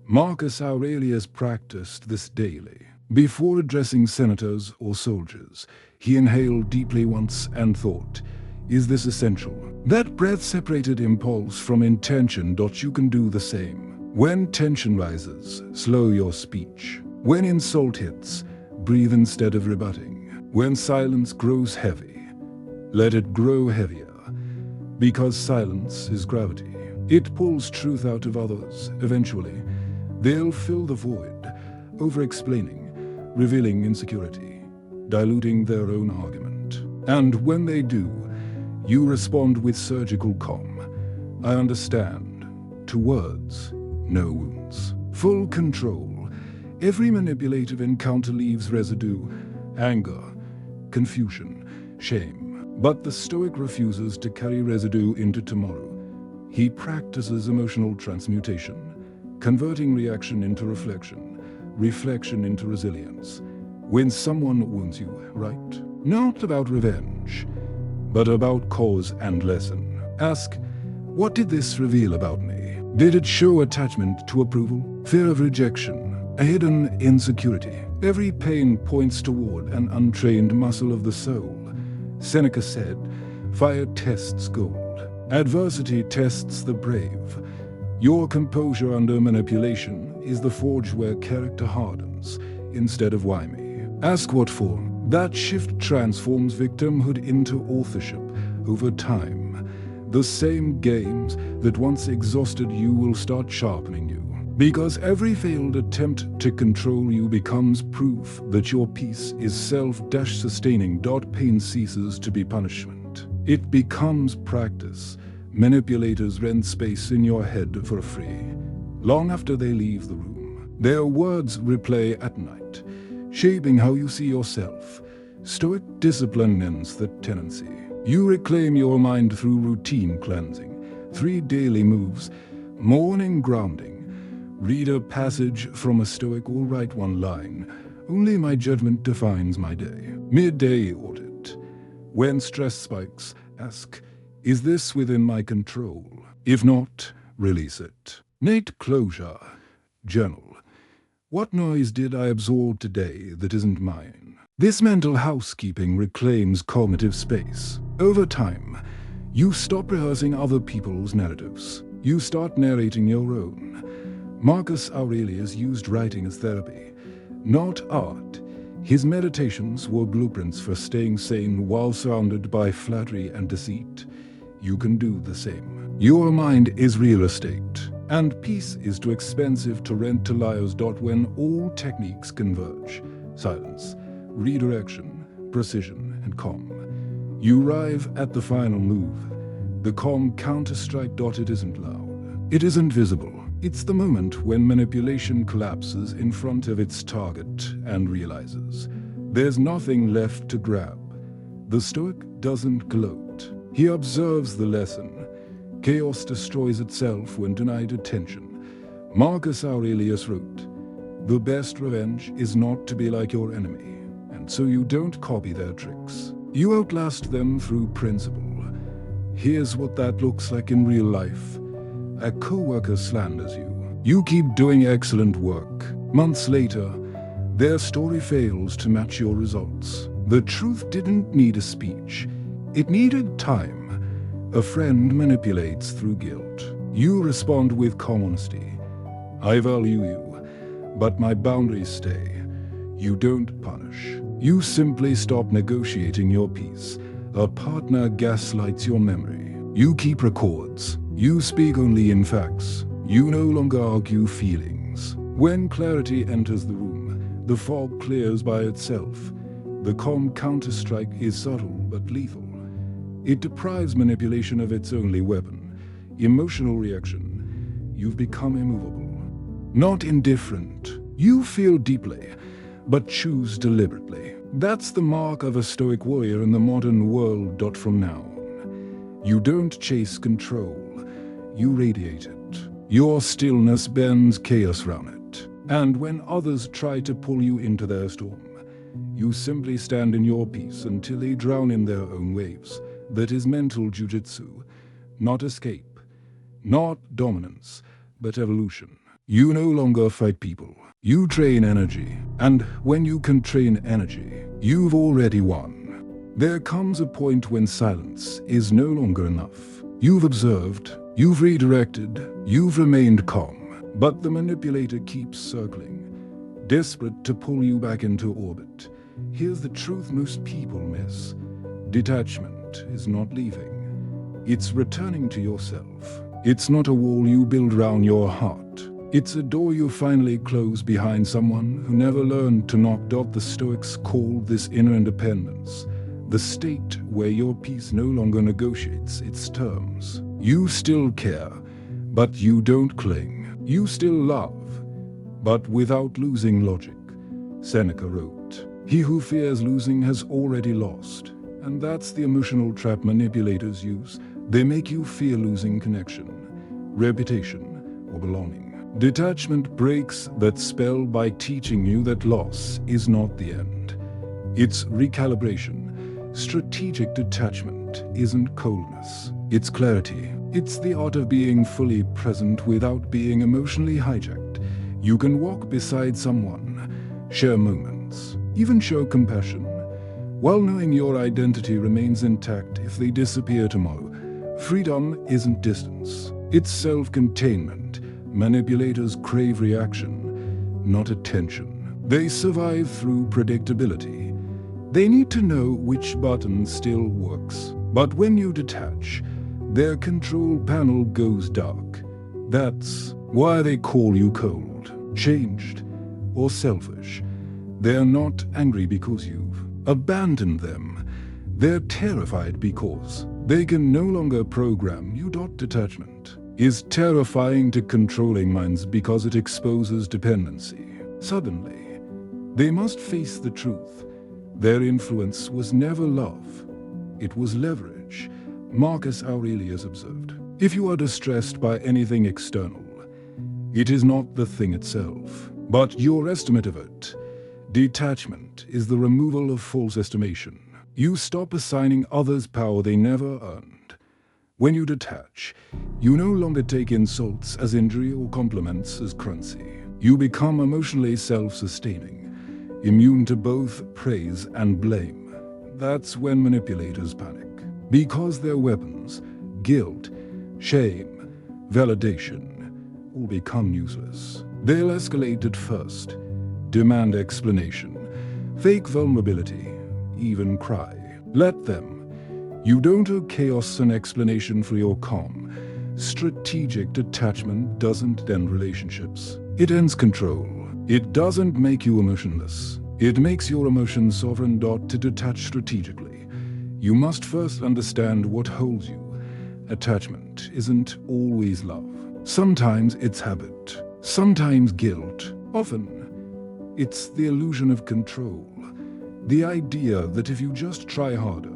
S1: Marcus Aurelius practiced this daily. Before addressing senators or soldiers, he inhaled deeply once and thought, "Is this essential?" That breath separated impulse from intention. You can do the same. When tension rises, slow your speech. When insult hits, breathe instead of rebutting. When silence grows heavy, let it grow heavier. Because silence is gravity. It pulls truth out of others. Eventually, they'll fill the void, over-explaining, revealing insecurity, diluting their own argument. And when they do, you respond with surgical calm. I understand. To words, no wounds. Full control. Every manipulative encounter leaves residue, anger, confusion, shame. But the Stoic refuses to carry residue into tomorrow. He practices emotional transmutation, converting reaction into reflection, reflection into resilience. When someone wounds you, right? Not about revenge, but about cause and lesson. Ask, what did this reveal about me? Did it show attachment to approval, fear of rejection, a hidden insecurity? Every pain points toward an untrained muscle of the soul. Seneca said, fire tests gold. Adversity tests the brave. Your composure under manipulation is the forge where character hardens instead of why me. Ask what for. That shift transforms victimhood into authorship over time. The same games that once exhausted you will start sharpening you. Because every failed attempt to control you becomes proof that your peace is self-sustaining. Pain ceases to be punishment. It becomes practice. Manipulators rent space in your head for free. Long after they leave the room, their words replay at night, shaping how you see yourself. Stoic discipline ends that tendency. You reclaim your mind through routine cleansing, 3 daily moves, morning grounding. Read a passage from a Stoic or write one line. Only my judgment defines my day. Midday audit. When stress spikes, ask, is this within my control? If not, release it. Nate closure. Journal. What noise did I absorb today that isn't mine? This mental housekeeping reclaims cognitive space. Over time, you stop rehearsing other people's narratives. You start narrating your own. Marcus Aurelius used writing as therapy, not art. His meditations were blueprints for staying sane while surrounded by flattery and deceit. You can do the same. Your mind is real estate, and peace is too expensive to rent to liars. When all techniques converge, silence, redirection, precision, and calm, you arrive at the final move. The calm counterstrike. It isn't loud. It isn't visible. It's the moment when manipulation collapses in front of its target and realizes there's nothing left to grab. The Stoic doesn't gloat. He observes the lesson. Chaos destroys itself when denied attention. Marcus Aurelius wrote, the best revenge is not to be like your enemy, and so you don't copy their tricks. You outlast them through principle. Here's what that looks like in real life. A co-worker slanders you. You keep doing excellent work. Months later, their story fails to match your results. The truth didn't need a speech. It needed time. A friend manipulates through guilt. You respond with calm honesty. I value you, but my boundaries stay. You don't punish. You simply stop negotiating your peace. A partner gaslights your memory. You keep records. You speak only in facts. You no longer argue feelings. When clarity enters the room, the fog clears by itself. The calm counterstrike is subtle but lethal. It deprives manipulation of its only weapon, emotional reaction. You've become immovable. Not indifferent. You feel deeply, but choose deliberately. That's the mark of a Stoic warrior in the modern world. From now on, you don't chase control. You radiate it. Your stillness bends chaos round it. And when others try to pull you into their storm, you simply stand in your peace until they drown in their own waves. That is mental jujitsu, not escape, not dominance, but evolution. You no longer fight people. You train energy. And when you can train energy, you've already won. There comes a point when silence is no longer enough. You've observed. You've redirected, you've remained calm. But the manipulator keeps circling, desperate to pull you back into orbit. Here's the truth most people miss. Detachment is not leaving. It's returning to yourself. It's not a wall you build round your heart. It's a door you finally close behind someone who never learned to knock. The Stoics call this inner independence, the state where your peace no longer negotiates its terms. You still care, but you don't cling. You still love, but without losing logic. Seneca wrote, "He who fears losing has already lost." And that's the emotional trap manipulators use. They make you fear losing connection, reputation, or belonging. Detachment breaks that spell by teaching you that loss is not the end. It's recalibration. Strategic detachment isn't coldness, it's clarity. It's the art of being fully present without being emotionally hijacked. You can walk beside someone, share moments, even show compassion, while knowing your identity remains intact if they disappear tomorrow. Freedom isn't distance, it's self-containment. Manipulators crave reaction, not attention. They survive through predictability. They need to know which button still works. But when you detach, their control panel goes dark. That's why they call you cold, changed, or selfish. They're not angry because you've abandoned them. They're terrified because they can no longer program you. Detachment is terrifying to controlling minds because it exposes dependency. Suddenly, they must face the truth. Their influence was never love, it was leverage. Marcus Aurelius observed, "If you are distressed by anything external, it is not the thing itself, but your estimate of it." Detachment is the removal of false estimation. You stop assigning others power they never earned. When you detach, you no longer take insults as injury or compliments as currency. You become emotionally self-sustaining, immune to both praise and blame. That's when manipulators panic, because their weapons, guilt, shame, validation, all become useless. They'll escalate at first, demand explanation, fake vulnerability, even cry. Let them. You don't owe chaos an explanation for your calm. Strategic detachment doesn't end relationships. It ends control. It doesn't make you emotionless. It makes your emotions sovereign. To detach strategically, you must first understand what holds you. Attachment isn't always love. Sometimes it's habit. Sometimes guilt. Often, it's the illusion of control. The idea that if you just try harder,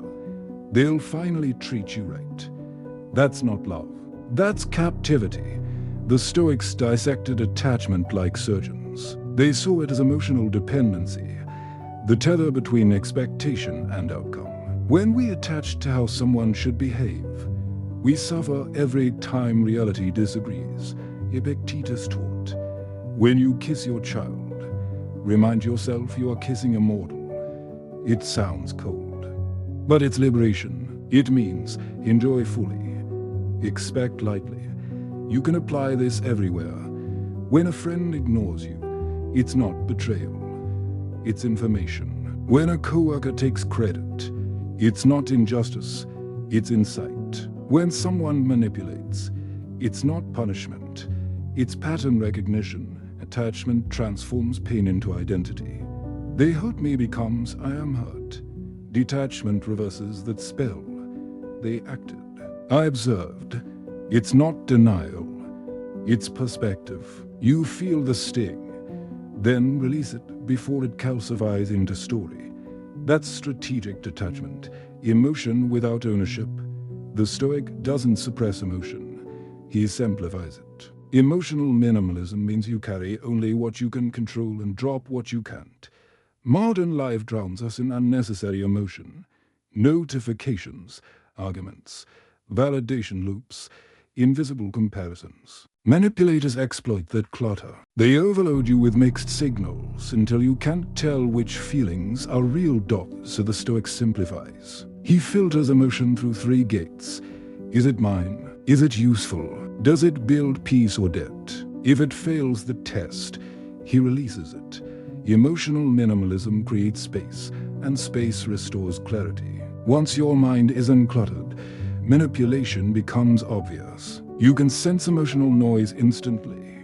S1: they'll finally treat you right. That's not love. That's captivity. The Stoics dissected attachment like surgeons. They saw it as emotional dependency, the tether between expectation and outcome. When we attach to how someone should behave, we suffer every time reality disagrees. Epictetus taught, "When you kiss your child, remind yourself you are kissing a mortal." It sounds cold, but it's liberation. It means enjoy fully, expect lightly. You can apply this everywhere. When a friend ignores you, it's not betrayal, it's information. When a coworker takes credit, it's not injustice, it's insight. When someone manipulates, it's not punishment, it's pattern recognition. Attachment transforms pain into identity. They hurt me becomes I am hurt. Detachment reverses that spell. They acted. I observed. It's not denial. It's perspective. You feel the sting, then release it before it calcifies into story. That's strategic detachment. Emotion without ownership. The Stoic doesn't suppress emotion. He simplifies it. Emotional minimalism means you carry only what you can control and drop what you can't. Modern life drowns us in unnecessary emotion. Notifications, arguments, validation loops, invisible comparisons. Manipulators exploit that clutter. They overload you with mixed signals until you can't tell which feelings are real. So the Stoic simplifies. He filters emotion through 3 gates. Is it mine? Is it useful? Does it build peace or debt? If it fails the test, he releases it. Emotional minimalism creates space, and space restores clarity. Once your mind is uncluttered, manipulation becomes obvious. You can sense emotional noise instantly.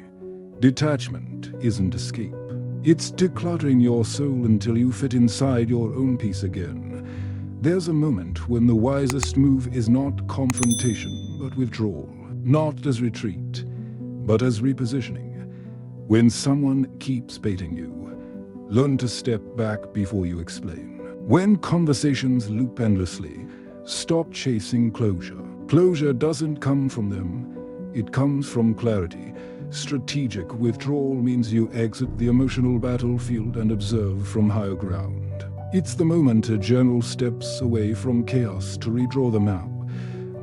S1: Detachment isn't escape. It's decluttering your soul until you fit inside your own peace again. There's a moment when the wisest move is not confrontation, but withdrawal. Not as retreat, but as repositioning. When someone keeps baiting you, learn to step back before you explain. When conversations loop endlessly, stop chasing closure. Closure doesn't come from them, it comes from clarity. Strategic withdrawal means you exit the emotional battlefield and observe from higher ground. It's the moment a general steps away from chaos to redraw the map.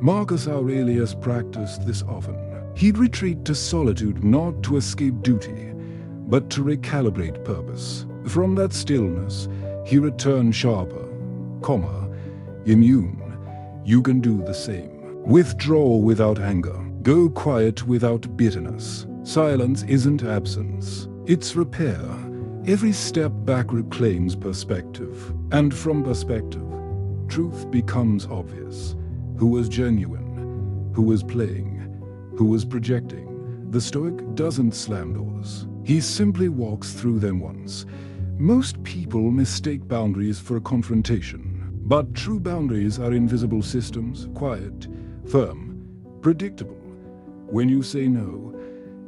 S1: Marcus Aurelius practiced this often. He'd retreat to solitude not to escape duty, but to recalibrate purpose. From that stillness, he returned sharper, calmer, immune. You can do the same. Withdraw without anger. Go quiet without bitterness. Silence isn't absence, it's repair. Every step back reclaims perspective. And from perspective, truth becomes obvious. Who was genuine? Who was playing? Who was projecting? The Stoic doesn't slam doors. He simply walks through them once. Most people mistake boundaries for a confrontation. But true boundaries are invisible systems, quiet, firm, predictable. When you say no,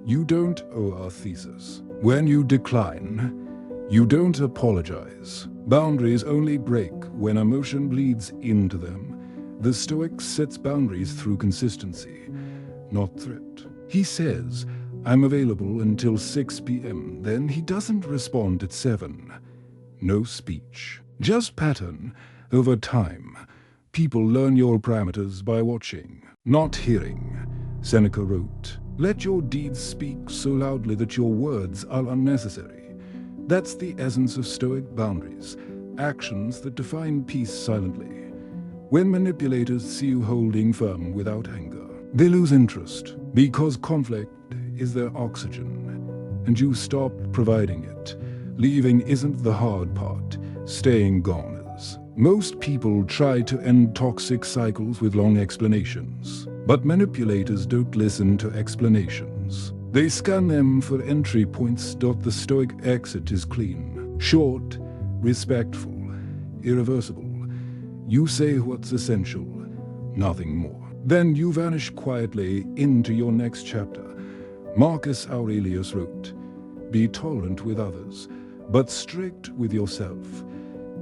S1: you don't owe our thesis. When you decline, you don't apologize. Boundaries only break when emotion bleeds into them. The Stoic sets boundaries through consistency, not threat. He says, I'm available until 6 p.m. Then he doesn't respond at 7. No speech, just pattern. Over time, people learn your parameters by watching, not hearing. Seneca wrote, let your deeds speak so loudly that your words are unnecessary. That's the essence of Stoic boundaries, actions that define peace silently. When manipulators see you holding firm without anger, they lose interest because conflict is their oxygen, and you stop providing it. Leaving isn't the hard part, staying gone is. Most people try to end toxic cycles with long explanations, but manipulators don't listen to explanations. They scan them for entry points. The Stoic exit is clean, short, respectful, irreversible. You say what's essential, nothing more. Then you vanish quietly into your next chapter. Marcus Aurelius wrote, be tolerant with others, but strict with yourself.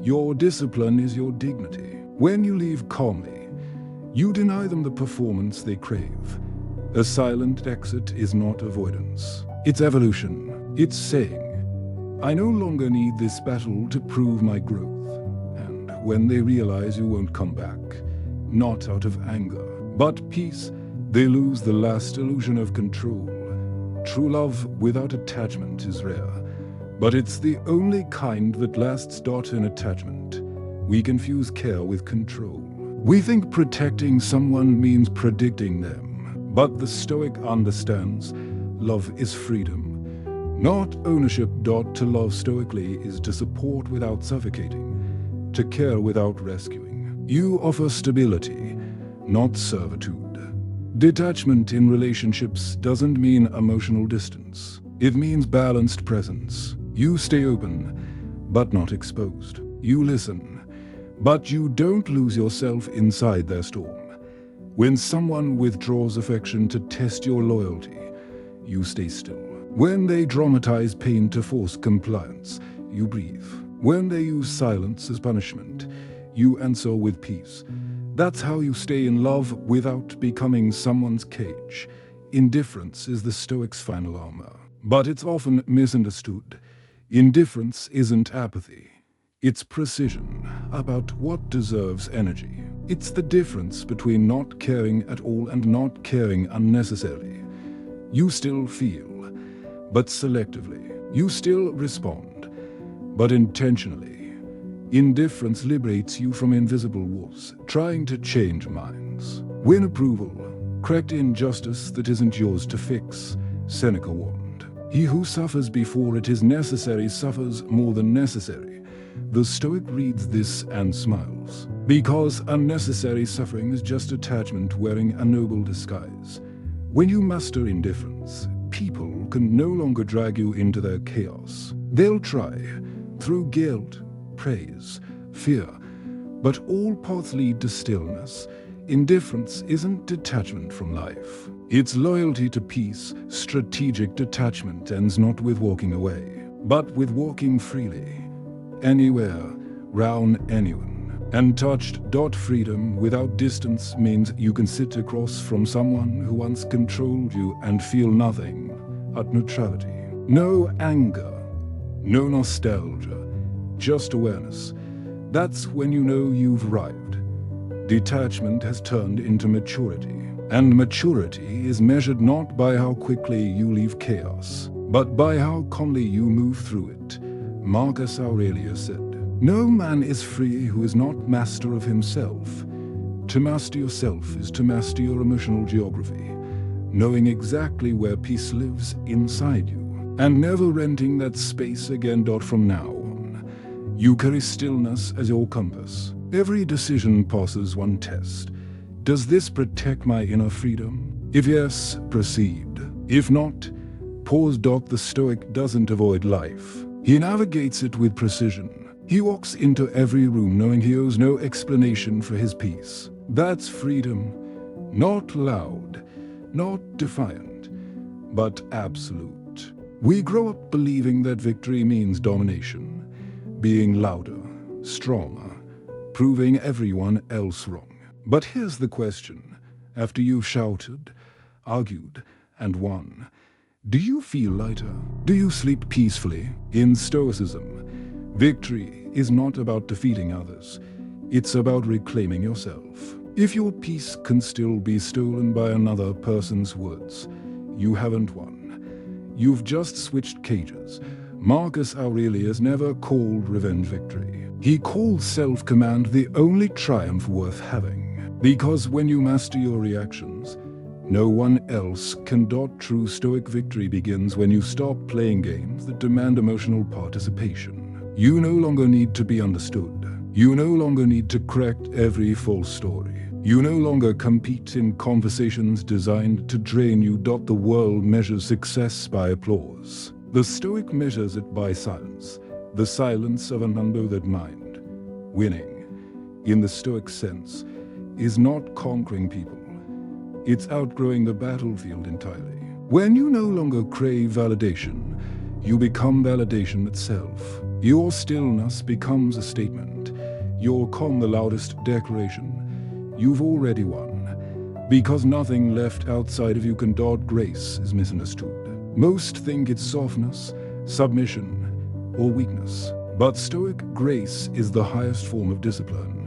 S1: Your discipline is your dignity. When you leave calmly, you deny them the performance they crave. A silent exit is not avoidance. It's evolution. It's saying, I no longer need this battle to prove my growth. And when they realize you won't come back, not out of anger, but peace, they lose the last illusion of control. True love without attachment is rare, but it's the only kind that lasts. In attachment, we confuse care with control. We think protecting someone means predicting them, but the Stoic understands love is freedom, not ownership. To love stoically is to support without suffocating, to care without rescuing. You offer stability, not servitude. Detachment in relationships doesn't mean emotional distance. It means balanced presence. You stay open, but not exposed. You listen, but you don't lose yourself inside their storm. When someone withdraws affection to test your loyalty, you stay still. When they dramatize pain to force compliance, you breathe. When they use silence as punishment, you answer with peace. That's how you stay in love without becoming someone's cage. Indifference is the Stoic's final armor, but it's often misunderstood. Indifference isn't apathy. It's precision about what deserves energy. It's the difference between not caring at all and not caring unnecessarily. You still feel, but selectively. You still respond, but intentionally. Indifference liberates you from invisible wolves trying to change minds. Win approval, correct injustice that isn't yours to fix, Seneca warned. He who suffers before it is necessary suffers more than necessary. The Stoic reads this and smiles, because unnecessary suffering is just attachment wearing a noble disguise. When you master indifference, people can no longer drag you into their chaos. They'll try, through guilt, praise, fear, but all paths lead to stillness. Indifference isn't detachment from life. It's loyalty to peace. Strategic detachment ends not with walking away, but with walking freely, anywhere, round anyone. Untouched. Freedom without distance means you can sit across from someone who once controlled you and feel nothing but neutrality. No anger, no nostalgia, just awareness. That's when you know you've arrived. Detachment has turned into maturity, and maturity is measured not by how quickly you leave chaos, but by how calmly you move through it. Marcus Aurelius said, "No man is free who is not master of himself." To master yourself is to master your emotional geography, knowing exactly where peace lives inside you, and never renting that space again. From now on, you carry stillness as your compass. Every decision passes one test. Does this protect my inner freedom? If yes, proceed. If not, pause. The Stoic doesn't avoid life. He navigates it with precision. He walks into every room knowing he owes no explanation for his peace. That's freedom. Not loud, not defiant, but absolute. We grow up believing that victory means domination, being louder, stronger, proving everyone else wrong. But here's the question. After you've shouted, argued, and won, do you feel lighter? Do you sleep peacefully? In Stoicism, victory is not about defeating others. It's about reclaiming yourself. If your peace can still be stolen by another person's words, you haven't won. You've just switched cages. Marcus Aurelius never called revenge victory. He called self-command the only triumph worth having. Because when you master your reactions, no one else can. True Stoic victory begins when you stop playing games that demand emotional participation. You no longer need to be understood. You no longer need to correct every false story. You no longer compete in conversations designed to drain you. The world measures success by applause. The Stoic measures it by silence, the silence of an unbothered mind. Winning, in the Stoic sense, is not conquering people. It's outgrowing the battlefield entirely. When you no longer crave validation, you become validation itself. Your stillness becomes a statement. Your calm the loudest declaration. You've already won. Because nothing left outside of you can. Grace is misunderstood. Most think it's softness, submission, or weakness. But Stoic grace is the highest form of discipline.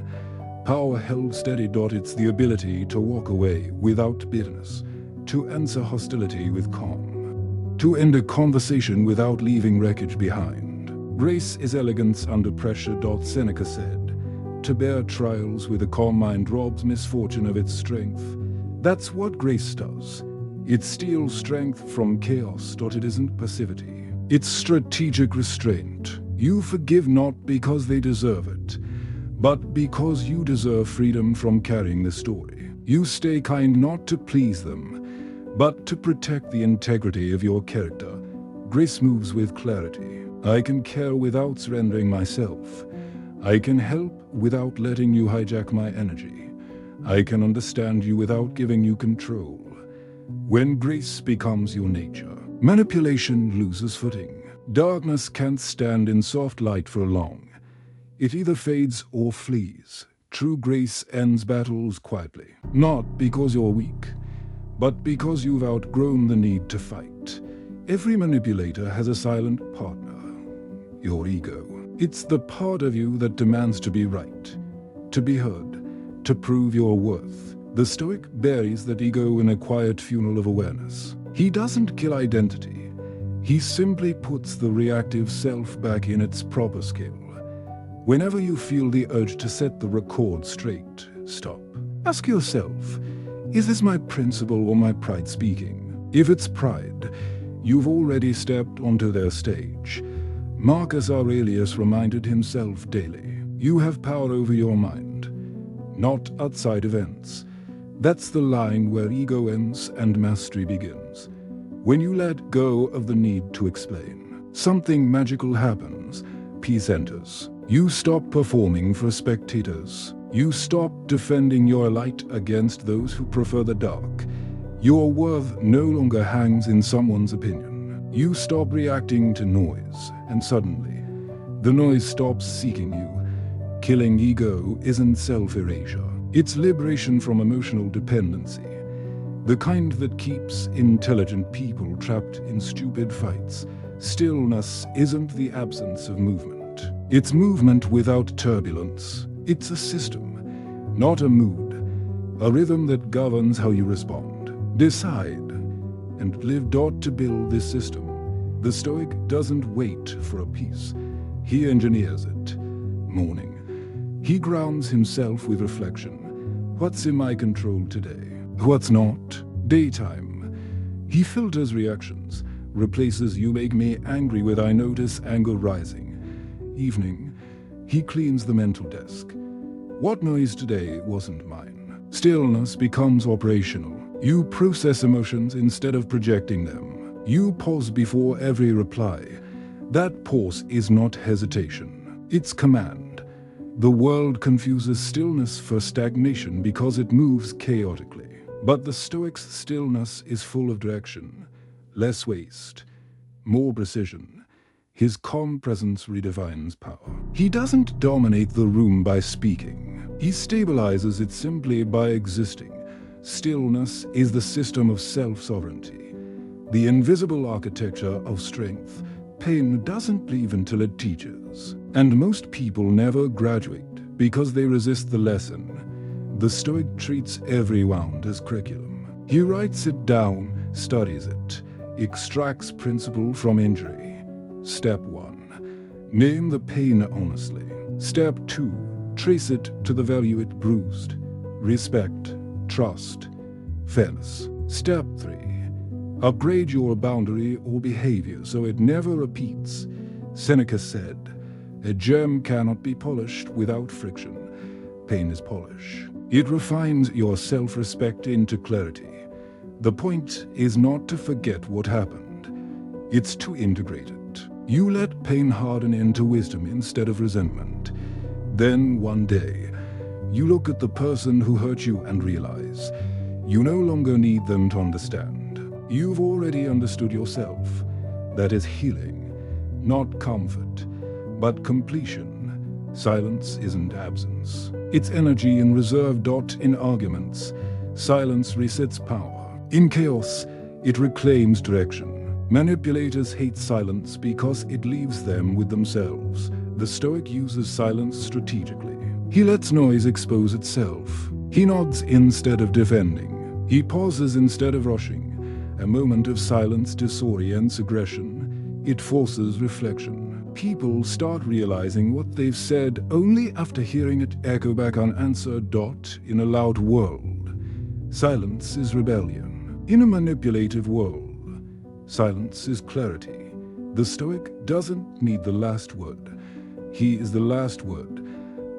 S1: Power held steady. It's the ability to walk away without bitterness, to answer hostility with calm, to end a conversation without leaving wreckage behind. Grace is elegance under pressure. Seneca said, "To bear trials with a calm mind robs misfortune of its strength." That's what grace does. It steals strength from chaos. It isn't passivity. It's strategic restraint. You forgive not because they deserve it, but because you deserve freedom from carrying the story. You stay kind not to please them, but to protect the integrity of your character. Grace moves with clarity. I can care without surrendering myself. I can help without letting you hijack my energy. I can understand you without giving you control. When grace becomes your nature, manipulation loses footing. Darkness can't stand in soft light for long. It either fades or flees. True grace ends battles quietly, not because you're weak, but because you've outgrown the need to fight. Every manipulator has a silent partner, your ego. It's the part of you that demands to be right, to be heard, to prove your worth. The Stoic buries that ego in a quiet funeral of awareness. He doesn't kill identity. He simply puts the reactive self back in its proper scale. Whenever you feel the urge to set the record straight, stop. Ask yourself, is this my principle or my pride speaking? If it's pride, you've already stepped onto their stage. Marcus Aurelius reminded himself daily, you have power over your mind, not outside events. That's the line where ego ends and mastery begins. When you let go of the need to explain, something magical happens. Peace enters. You stop performing for spectators. You stop defending your light against those who prefer the dark. Your worth no longer hangs in someone's opinion. You stop reacting to noise, and suddenly, the noise stops seeking you. Killing ego isn't self-erasure. It's liberation from emotional dependency. The kind that keeps intelligent people trapped in stupid fights. Stillness isn't the absence of movement. It's movement without turbulence. It's a system, not a mood. A rhythm that governs how you respond. Decide and live. To build this system, the Stoic doesn't wait for a peace. He engineers it. Morning. He grounds himself with reflection. What's in my control today? What's not? Daytime. He filters reactions, replaces "you make me angry" with "I notice anger rising." Evening. He cleans the mental desk. What noise today wasn't mine? Stillness becomes operational. You process emotions instead of projecting them. You pause before every reply. That pause is not hesitation. It's command. The world confuses stillness for stagnation because it moves chaotically. But the Stoic's stillness is full of direction. Less waste, more precision. His calm presence redefines power. He doesn't dominate the room by speaking. He stabilizes it simply by existing. Stillness is the system of self-sovereignty, the invisible architecture of strength. Pain doesn't leave until it teaches. And most people never graduate because they resist the lesson. The Stoic treats every wound as curriculum. He writes it down, studies it, extracts principle from injury. Step 1. Name the pain honestly. Step 2. Trace it to the value it bruised. Respect, trust, fairness. Step 3. Upgrade your boundary or behavior so it never repeats. Seneca said, a gem cannot be polished without friction. Pain is polish. It refines your self-respect into clarity. The point is not to forget what happened. It's to integrate it. You let pain harden into wisdom instead of resentment. Then one day, you look at the person who hurt you and realize you no longer need them to understand. You've already understood yourself. That is healing, not comfort, but completion. Silence isn't absence. It's energy in reserve. In arguments, silence resets power. In chaos, it reclaims direction. Manipulators hate silence because it leaves them with themselves. The Stoic uses silence strategically. He lets noise expose itself. He nods instead of defending. He pauses instead of rushing. A moment of silence disorients aggression. It forces reflection. People start realizing what they've said only after hearing it echo back unanswered. In a loud world, silence is rebellion. In a manipulative world, silence is clarity. The Stoic doesn't need the last word. He is the last word.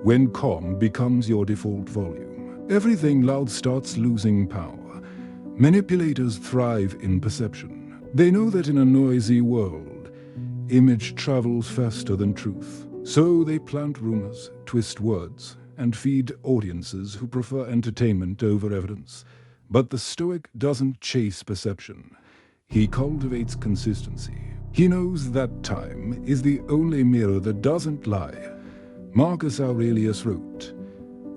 S1: When calm becomes your default volume, everything loud starts losing power. Manipulators thrive in perception. They know that in a noisy world, image travels faster than truth. So they plant rumors, twist words, and feed audiences who prefer entertainment over evidence. But the Stoic doesn't chase perception. He cultivates consistency. He knows that time is the only mirror that doesn't lie. Marcus Aurelius wrote,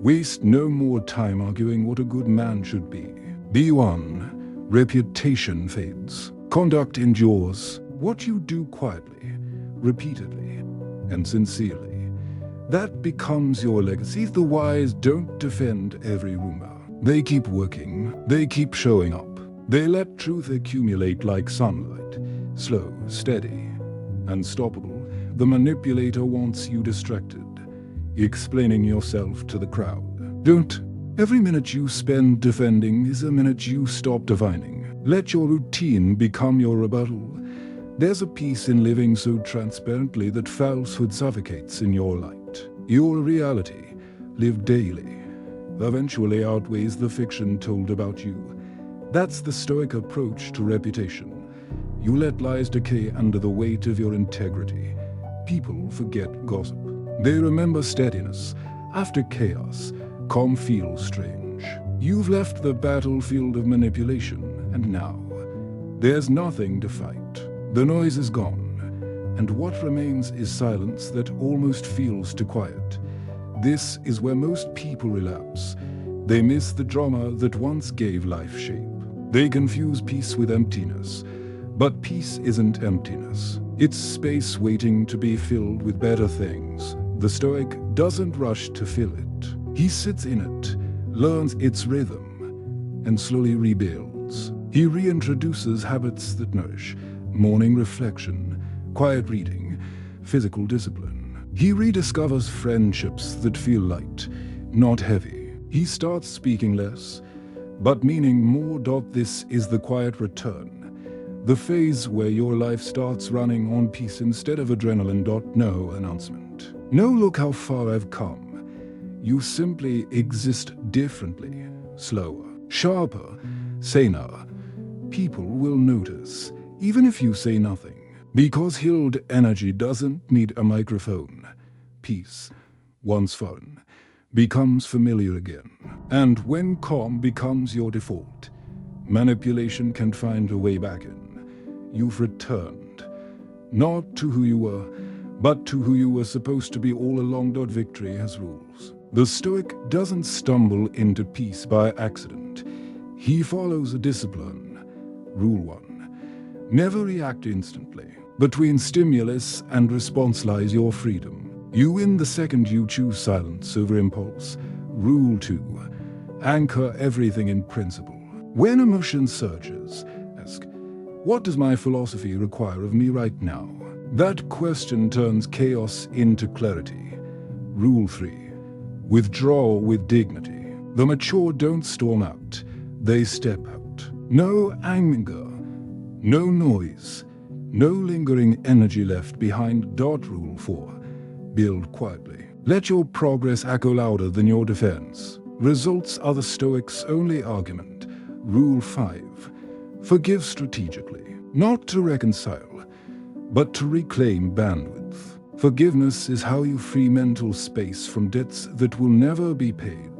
S1: "Waste no more time arguing what a good man should be. Be one, reputation fades. Conduct endures. What you do quietly, repeatedly, and sincerely, that becomes your legacy." The wise don't defend every rumor. They keep working. They keep showing up. They let truth accumulate like sunlight. Slow, steady, unstoppable. The manipulator wants you distracted, explaining yourself to the crowd. Don't. Every minute you spend defending is a minute you stop divining. Let your routine become your rebuttal. There's a peace in living so transparently that falsehood suffocates in your light. Your reality, lived daily, eventually outweighs the fiction told about you. That's the Stoic approach to reputation. You let lies decay under the weight of your integrity. People forget gossip. They remember steadiness. After chaos, calm feels strange. You've left the battlefield of manipulation, and now there's nothing to fight. The noise is gone, and what remains is silence that almost feels too quiet. This is where most people relapse. They miss the drama that once gave life shape. They confuse peace with emptiness. But peace isn't emptiness. It's space waiting to be filled with better things. The Stoic doesn't rush to fill it. He sits in it, learns its rhythm, and slowly rebuilds. He reintroduces habits that nourish: morning reflection, quiet reading, physical discipline. He rediscovers friendships that feel light, not heavy. He starts speaking less, but meaning more. This is the quiet return. The phase where your life starts running on peace instead of adrenaline. No announcement. No look how far I've come. You simply exist differently, slower, sharper, saner. People will notice, even if you say nothing. Because healed energy doesn't need a microphone. Peace, once foreign, becomes familiar again. And when calm becomes your default, manipulation can find a way back in. You've returned, not to who you were, but to who you were supposed to be all along. Victory has rules. The Stoic doesn't stumble into peace by accident. He follows a discipline. Rule 1. Never react instantly. Between stimulus and response lies your freedom. You win the second you choose silence over impulse. Rule 2. Anchor everything in principle. When emotion surges, ask, what does my philosophy require of me right now? That question turns chaos into clarity. Rule 3. Withdraw with dignity. The mature don't storm out, they step out. No anger, no noise, no lingering energy left behind. Rule 4. Build quietly. Let your progress echo louder than your defense. Results are the Stoic's only argument. Rule 5. Forgive strategically, not to reconcile, but to reclaim bandwidth. Forgiveness is how you free mental space from debts that will never be paid.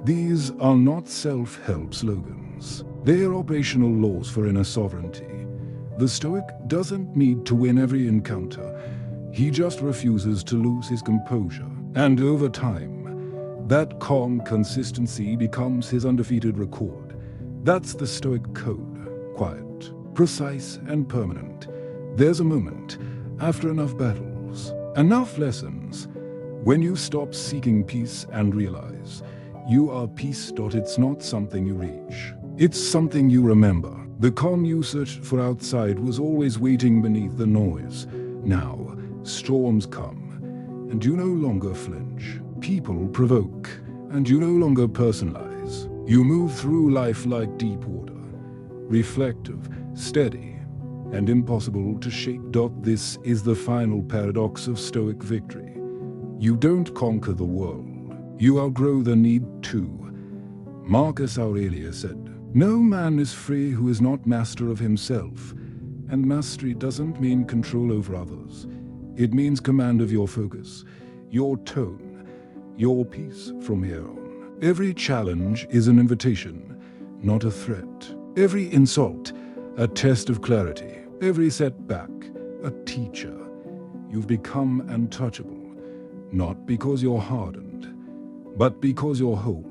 S1: These are not self-help slogans. They are operational laws for inner sovereignty. The Stoic doesn't need to win every encounter. He just refuses to lose his composure. And over time, that calm consistency becomes his undefeated record. That's the Stoic code. Quiet, precise, and permanent. There's a moment, after enough battles, enough lessons, when you stop seeking peace and realize you are peace. It's not something you reach. It's something you remember. The calm you searched for outside was always waiting beneath the noise. Now, storms come, and you no longer flinch. People provoke, and you no longer personalize. You move through life like deep water. Reflective, steady, and impossible to shake. This is the final paradox of Stoic victory. You don't conquer the world. You outgrow the need to. Marcus Aurelius said, "No man is free who is not master of himself." And mastery doesn't mean control over others. It means command of your focus, your tone, your peace from here on. Every challenge is an invitation, not a threat. Every insult, a test of clarity. Every setback, a teacher. You've become untouchable, not because you're hardened, but because you're whole.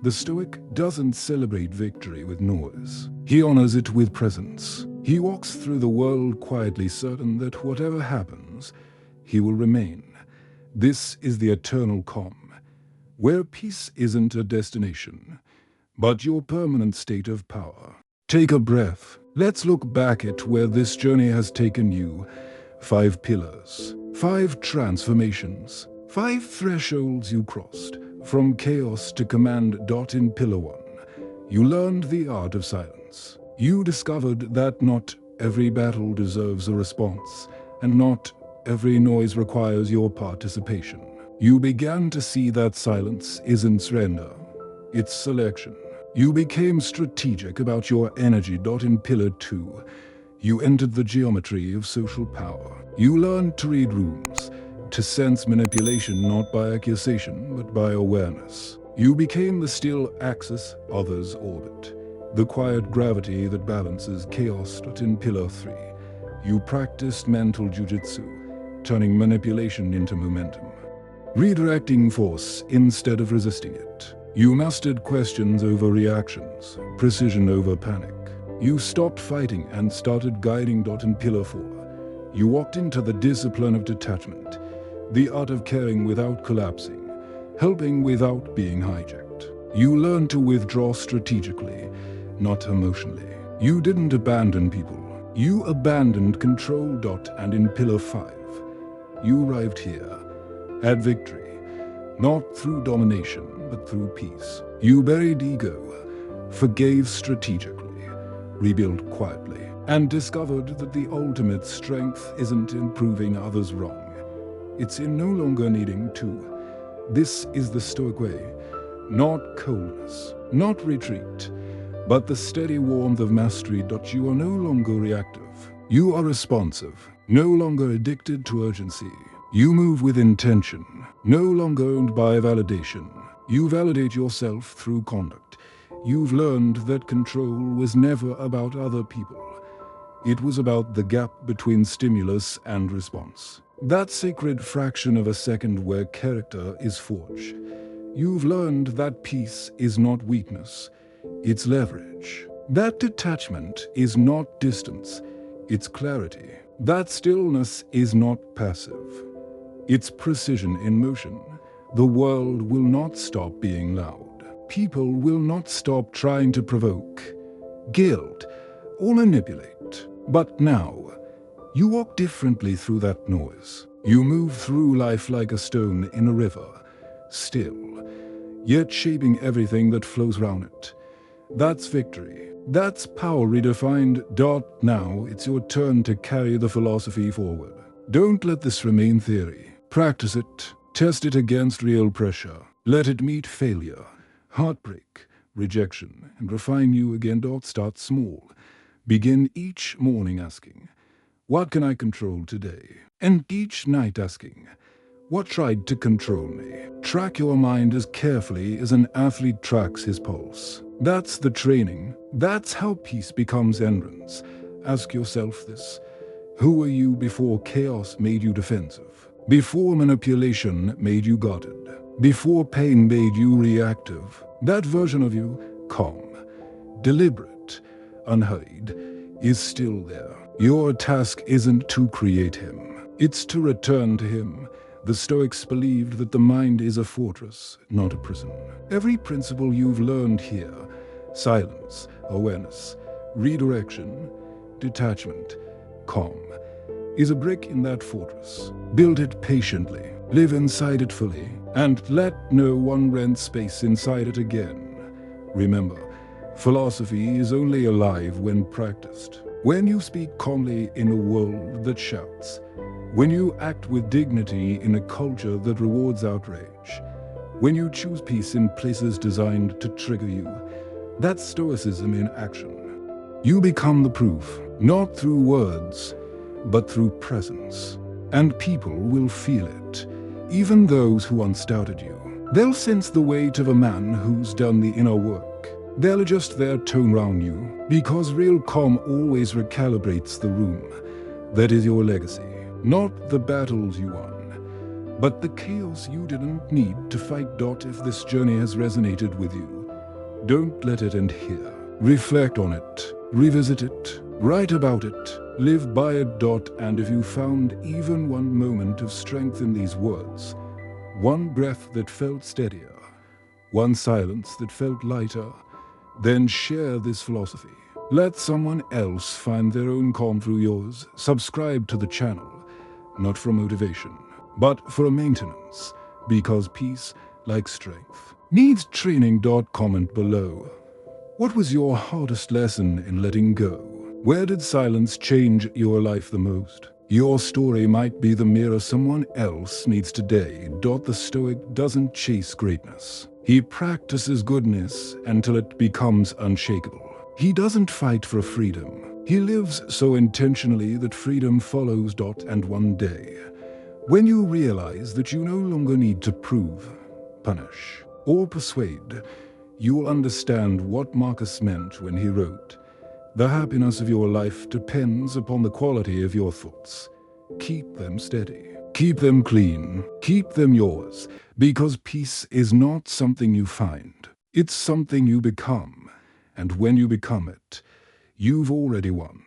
S1: The Stoic doesn't celebrate victory with noise. He honors it with presence. He walks through the world quietly, certain that whatever happens, he will remain. This is the eternal calm, where peace isn't a destination, but your permanent state of power. Take a breath. Let's look back at where this journey has taken you. 5 pillars, 5 transformations, 5 thresholds you crossed, from chaos to command. In pillar 1, you learned the art of silence. You discovered that not every battle deserves a response, and not every noise requires your participation. You began to see that silence isn't surrender, it's selection. You became strategic about your energy. In Pillar 2, you entered the geometry of social power. You learned to read rooms, to sense manipulation not by accusation but by awareness. You became the still axis others orbit, the quiet gravity that balances chaos. In Pillar 3, you practiced mental jujitsu, turning manipulation into momentum, redirecting force instead of resisting it. You mastered questions over reactions, precision over panic. You stopped fighting and started guiding. In Pillar 4, you walked into the discipline of detachment, the art of caring without collapsing, helping without being hijacked. You learned to withdraw strategically, not emotionally. You didn't abandon people, you abandoned control. And in Pillar 5, you arrived here, at victory, not through domination, but through peace. You buried ego, forgave strategically, rebuilt quietly, and discovered that the ultimate strength isn't in proving others wrong. It's in no longer needing to. This is the Stoic way, not coldness, not retreat, but the steady warmth of mastery. You are no longer reactive. You are responsive, no longer addicted to urgency. You move with intention, no longer owned by validation. You validate yourself through conduct. You've learned that control was never about other people. It was about the gap between stimulus and response. That sacred fraction of a second where character is forged. You've learned that peace is not weakness, it's leverage. That detachment is not distance, it's clarity. That stillness is not passive, it's precision in motion. The world will not stop being loud. People will not stop trying to provoke, guilt, or manipulate. But now, you walk differently through that noise. You move through life like a stone in a river, still, yet shaping everything that flows around it. That's victory. That's power redefined. Now it's your turn to carry the philosophy forward. Don't let this remain theory. Practice it. Test it against real pressure. Let it meet failure, heartbreak, rejection, and refine you again. Start small. Begin each morning asking, what can I control today? And each night asking, what tried to control me? Track your mind as carefully as an athlete tracks his pulse. That's the training. That's how peace becomes endurance. Ask yourself this. Who were you before chaos made you defensive? Before manipulation made you guarded? Before pain made you reactive? That version of you, calm, deliberate, unhurried, is still there. Your task isn't to create him. It's to return to him. The Stoics believed that the mind is a fortress, not a prison. Every principle you've learned here, silence, awareness, redirection, detachment, calm, is a brick in that fortress. Build it patiently, live inside it fully, and let no one rent space inside it again. Remember, philosophy is only alive when practiced. When you speak calmly in a world that shouts, when you act with dignity in a culture that rewards outrage, when you choose peace in places designed to trigger you, that's Stoicism in action. You become the proof, not through words, but through presence. And people will feel it, even those who once doubted you. They'll sense the weight of a man who's done the inner work. They'll adjust their tone around you, because real calm always recalibrates the room. That is your legacy. Not the battles you won, but the chaos you didn't need to fight. If this journey has resonated with you, don't let it end here. Reflect on it, revisit it, write about it, live by it. And if you found even one moment of strength in these words, one breath that felt steadier, one silence that felt lighter, then share this philosophy. Let someone else find their own calm through yours. Subscribe to the channel, not for motivation, but for maintenance, because peace, like strength, needs training. Comment below. What was your hardest lesson in letting go? Where did silence change your life the most? Your story might be the mirror someone else needs today. The Stoic doesn't chase greatness. He practices goodness until it becomes unshakable. He doesn't fight for freedom. He lives so intentionally that freedom follows. And one day, when you realize that you no longer need to prove, punish, or persuade, you'll understand what Marcus meant when he wrote, "The happiness of your life depends upon the quality of your thoughts. Keep them steady. Keep them clean. Keep them yours. Because peace is not something you find. It's something you become. And when you become it, you've already won."